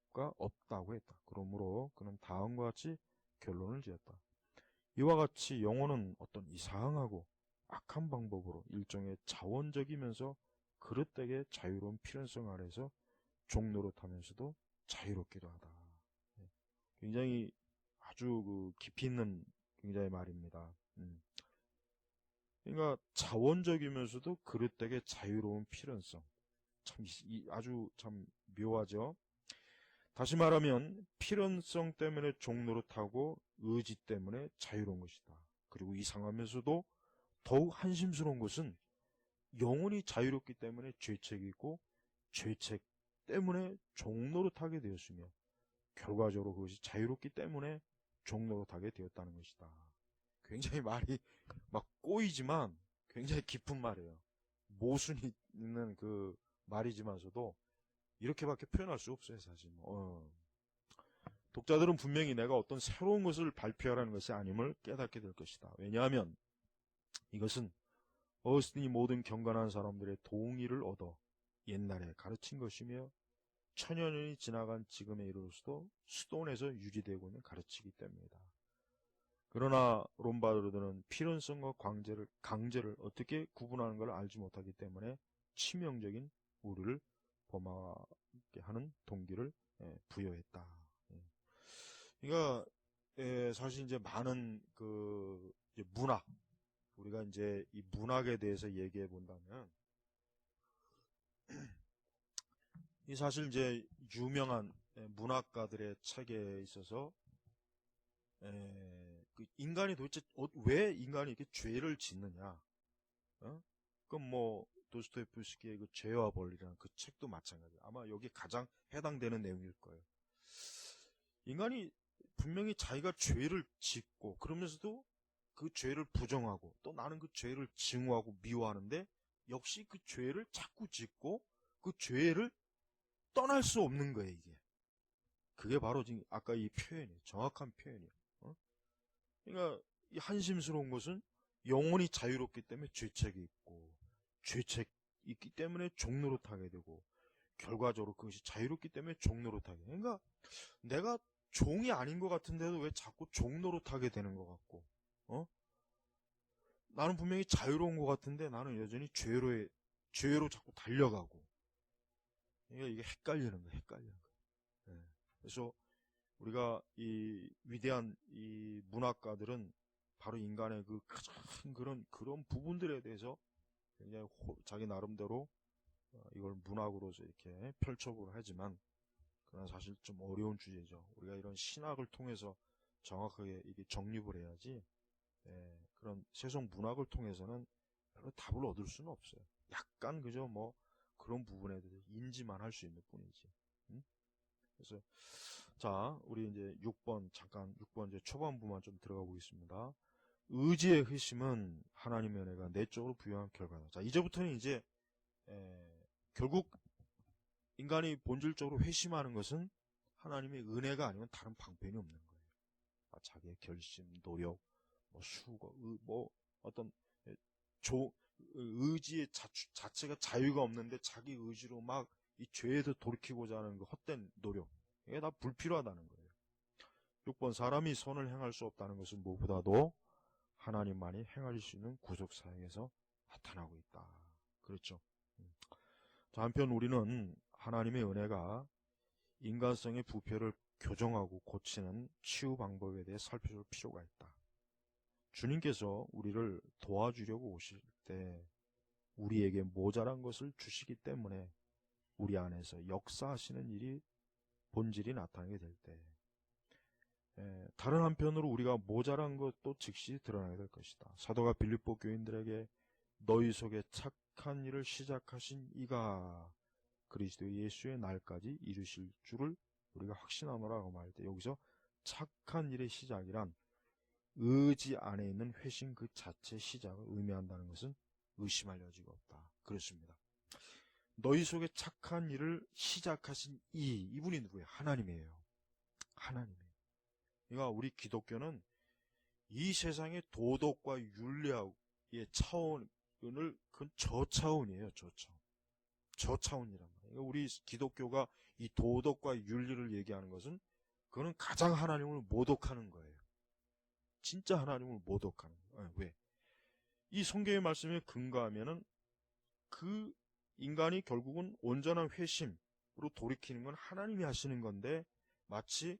없다고 했다. 그러므로 그는 다음과 같이 결론을 지었다. 이와 같이 영혼은 어떤 이상하고 악한 방법으로 일종의 자원적이면서 그릇되게 자유로운 필연성 아래서 종노릇하면서도 자유롭기도 하다. 굉장히 아주 깊이 있는 굉장히 말입니다. 그러니까 자원적이면서도 그릇되게 자유로운 필연성. 아주 참 묘하죠. 다시 말하면 필연성 때문에 종노릇하고 의지 때문에 자유로운 것이다. 그리고 이상하면서도 더욱 한심스러운 것은 영혼이 자유롭기 때문에 죄책이 있고 죄책 때문에 종노릇하게 되었으며 결과적으로 그것이 자유롭기 때문에 종노릇하게 되었다는 것이다. 굉장히 말이 막 꼬이지만 굉장히 깊은 말이에요. 모순이 있는 그 말이지만서도 이렇게밖에 표현할 수 없어요, 사실. 독자들은 분명히 내가 어떤 새로운 것을 발표하라는 것이 아님을 깨닫게 될 것이다. 왜냐하면 이것은 어스틴이 모든 경건한 사람들의 동의를 얻어 옛날에 가르친 것이며 천여 년이 지나간 지금에 이르러서도 수도원에서 유지되고 있는 가르치기 때문이다. 그러나 롬바르드는 필연성과 강제를 어떻게 구분하는 걸 알지 못하기 때문에 치명적인 오류를 범하게 하는 동기를 부여했다. 그러니까 사실 이제 많은 이제 문학, 우리가 이제 이 문학에 대해서 얘기해 본다면 이 사실 이제 유명한 문학가들의 책에 있어서 그 인간이 도대체 왜 인간이 이렇게 죄를 짓느냐? 그럼 뭐 도스토옙스키의 그 죄와 벌이라는 그 책도 마찬가지예요. 아마 여기 가장 해당되는 내용일 거예요. 인간이 분명히 자기가 죄를 짓고 그러면서도 그 죄를 부정하고 또 나는 그 죄를 증오하고 미워하는데 역시 그 죄를 자꾸 짓고 그 죄를 떠날 수 없는 거예요, 이게. 그게 바로 지금 아까 이 표현이에요. 정확한 표현이에요. 그러니까 이 한심스러운 것은 영혼이 자유롭기 때문에 죄책이 있고 죄책이 있기 때문에 종노릇하게 되고 결과적으로 그것이 자유롭기 때문에 종노릇하게 돼요. 그러니까 내가 종이 아닌 것 같은데도 왜 자꾸 종노릇하게 되는 것 같고 나는 분명히 자유로운 것 같은데 나는 여전히 죄로 자꾸 달려가고 그러니까 이게 헷갈리는 거예요. 헷갈리는 거예요. 네. 그래서 우리가 이 위대한 이 문학가들은 바로 인간의 그 가장 그런 부분들에 대해서 굉장히 자기 나름대로 이걸 문학으로서 이렇게 펼쳐보려 하지만 그건 사실 좀 어려운 주제죠. 우리가 이런 신학을 통해서 정확하게 이게 정립을 해야지 그런 세속 문학을 통해서는 별로 답을 얻을 수는 없어요. 약간 그저 뭐 그런 부분에 대해서 인지만 할 수 있는 뿐이지. 그래서 자, 우리 이제 6번 잠깐 6번 이제 초반부만 좀 들어가 보겠습니다. 의지의 회심은 하나님의 은혜가 내적으로 부여한 결과다. 자, 이제부터는 이제 결국 인간이 본질적으로 회심하는 것은 하나님의 은혜가 아니면 다른 방편이 없는 거예요. 자기의 결심, 노력, 뭐 수고, 뭐 어떤 의지의 자체가 자유가 없는데 자기 의지로 막 이 죄에서 돌이키고자 하는 그 헛된 노력, 이게 다 불필요하다는 거예요. 6번 사람이 선을 행할 수 없다는 것은 무엇보다도 하나님만이 행하실 수 있는 구속 사역에서 나타나고 있다. 그렇죠. 자, 한편 우리는 하나님의 은혜가 인간성의 부패를 교정하고 고치는 치유 방법에 대해 살펴볼 필요가 있다. 주님께서 우리를 도와주려고 오실 때 우리에게 모자란 것을 주시기 때문에 우리 안에서 역사하시는 일이 본질이 나타나게 될 때 다른 한편으로 우리가 모자란 것도 즉시 드러나게 될 것이다. 사도가 빌립보 교인들에게 너희 속에 착한 일을 시작하신 이가 그리스도 예수의 날까지 이루실 줄을 우리가 확신하노라고 말할 때 여기서 착한 일의 시작이란 의지 안에 있는 회심 그 자체의 시작을 의미한다는 것은 의심할 여지가 없다. 그렇습니다. 너희 속에 착한 일을 시작하신 이분이 누구예요? 하나님이에요. 하나님이에요. 그러니까 우리 기독교는 이 세상의 도덕과 윤리의 차원을 그건 저차원이에요. 저차원이란 말이에요. 우리 기독교가 이 도덕과 윤리를 얘기하는 것은 그거는 가장 하나님을 모독하는 거예요. 진짜 하나님을 모독하는 거예요. 왜? 이 성경의 말씀에 근거하면은 그 인간이 결국은 온전한 회심으로 돌이키는 건 하나님이 하시는 건데 마치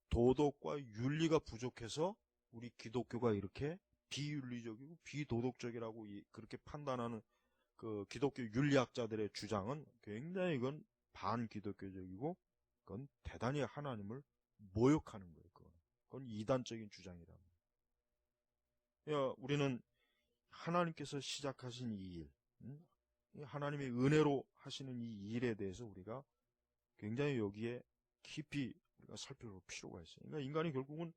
도덕과 윤리가 부족해서 우리 기독교가 이렇게 비윤리적이고 비도덕적이라고 그렇게 판단하는 그 기독교 윤리학자들의 주장은 굉장히 이건 반기독교적이고 그건 대단히 하나님을 모욕하는 거예요. 그건 이단적인 주장이란 말이에요. 우리는 하나님께서 시작하신 이 일, 하나님의 은혜로 하시는 이 일에 대해서 우리가 굉장히 여기에 깊이 우리가 살펴볼 필요가 있어요. 그러니까 인간이 결국은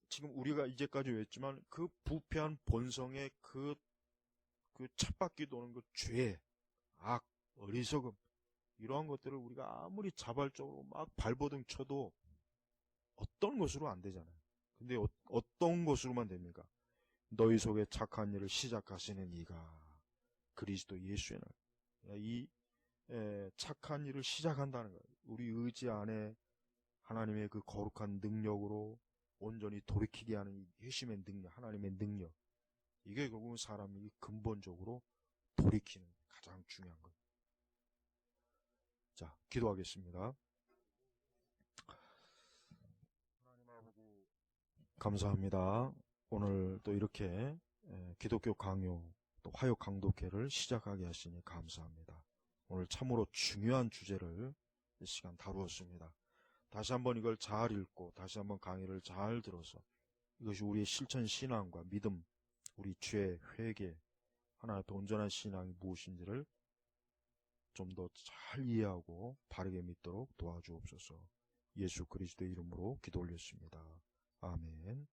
지금 우리가 이제까지 외웠지만 그 부패한 본성의 그 쳇바퀴 도는 그 죄, 악, 어리석음 이러한 것들을 우리가 아무리 자발적으로 막 발버둥 쳐도 어떤 것으로 안 되잖아요. 근데 어떤 것으로만 됩니까? 너희 속에 착한 일을 시작하시는 이가 그리스도 예수의 날. 이 착한 일을 시작한다는 거예요. 우리 의지 안에 하나님의 그 거룩한 능력으로 온전히 돌이키게 하는 이 회심의 능력, 하나님의 능력. 이게 결국은 사람이 근본적으로 돌이키는 가장 중요한 것. 자, 기도하겠습니다. 하나님 아버지 감사합니다. 오늘 또 이렇게 기독교 강요, 또 화요 강독회를 시작하게 하시니 감사합니다. 오늘 참으로 중요한 주제를 이 시간 다루었습니다. 다시 한번 이걸 잘 읽고 다시 한번 강의를 잘 들어서 이것이 우리의 실천 신앙과 믿음, 우리 죄, 회개, 하나님 앞에 온전한 신앙이 무엇인지를 좀 더 잘 이해하고 바르게 믿도록 도와주옵소서. 예수 그리스도의 이름으로 기도 올렸습니다. 아멘.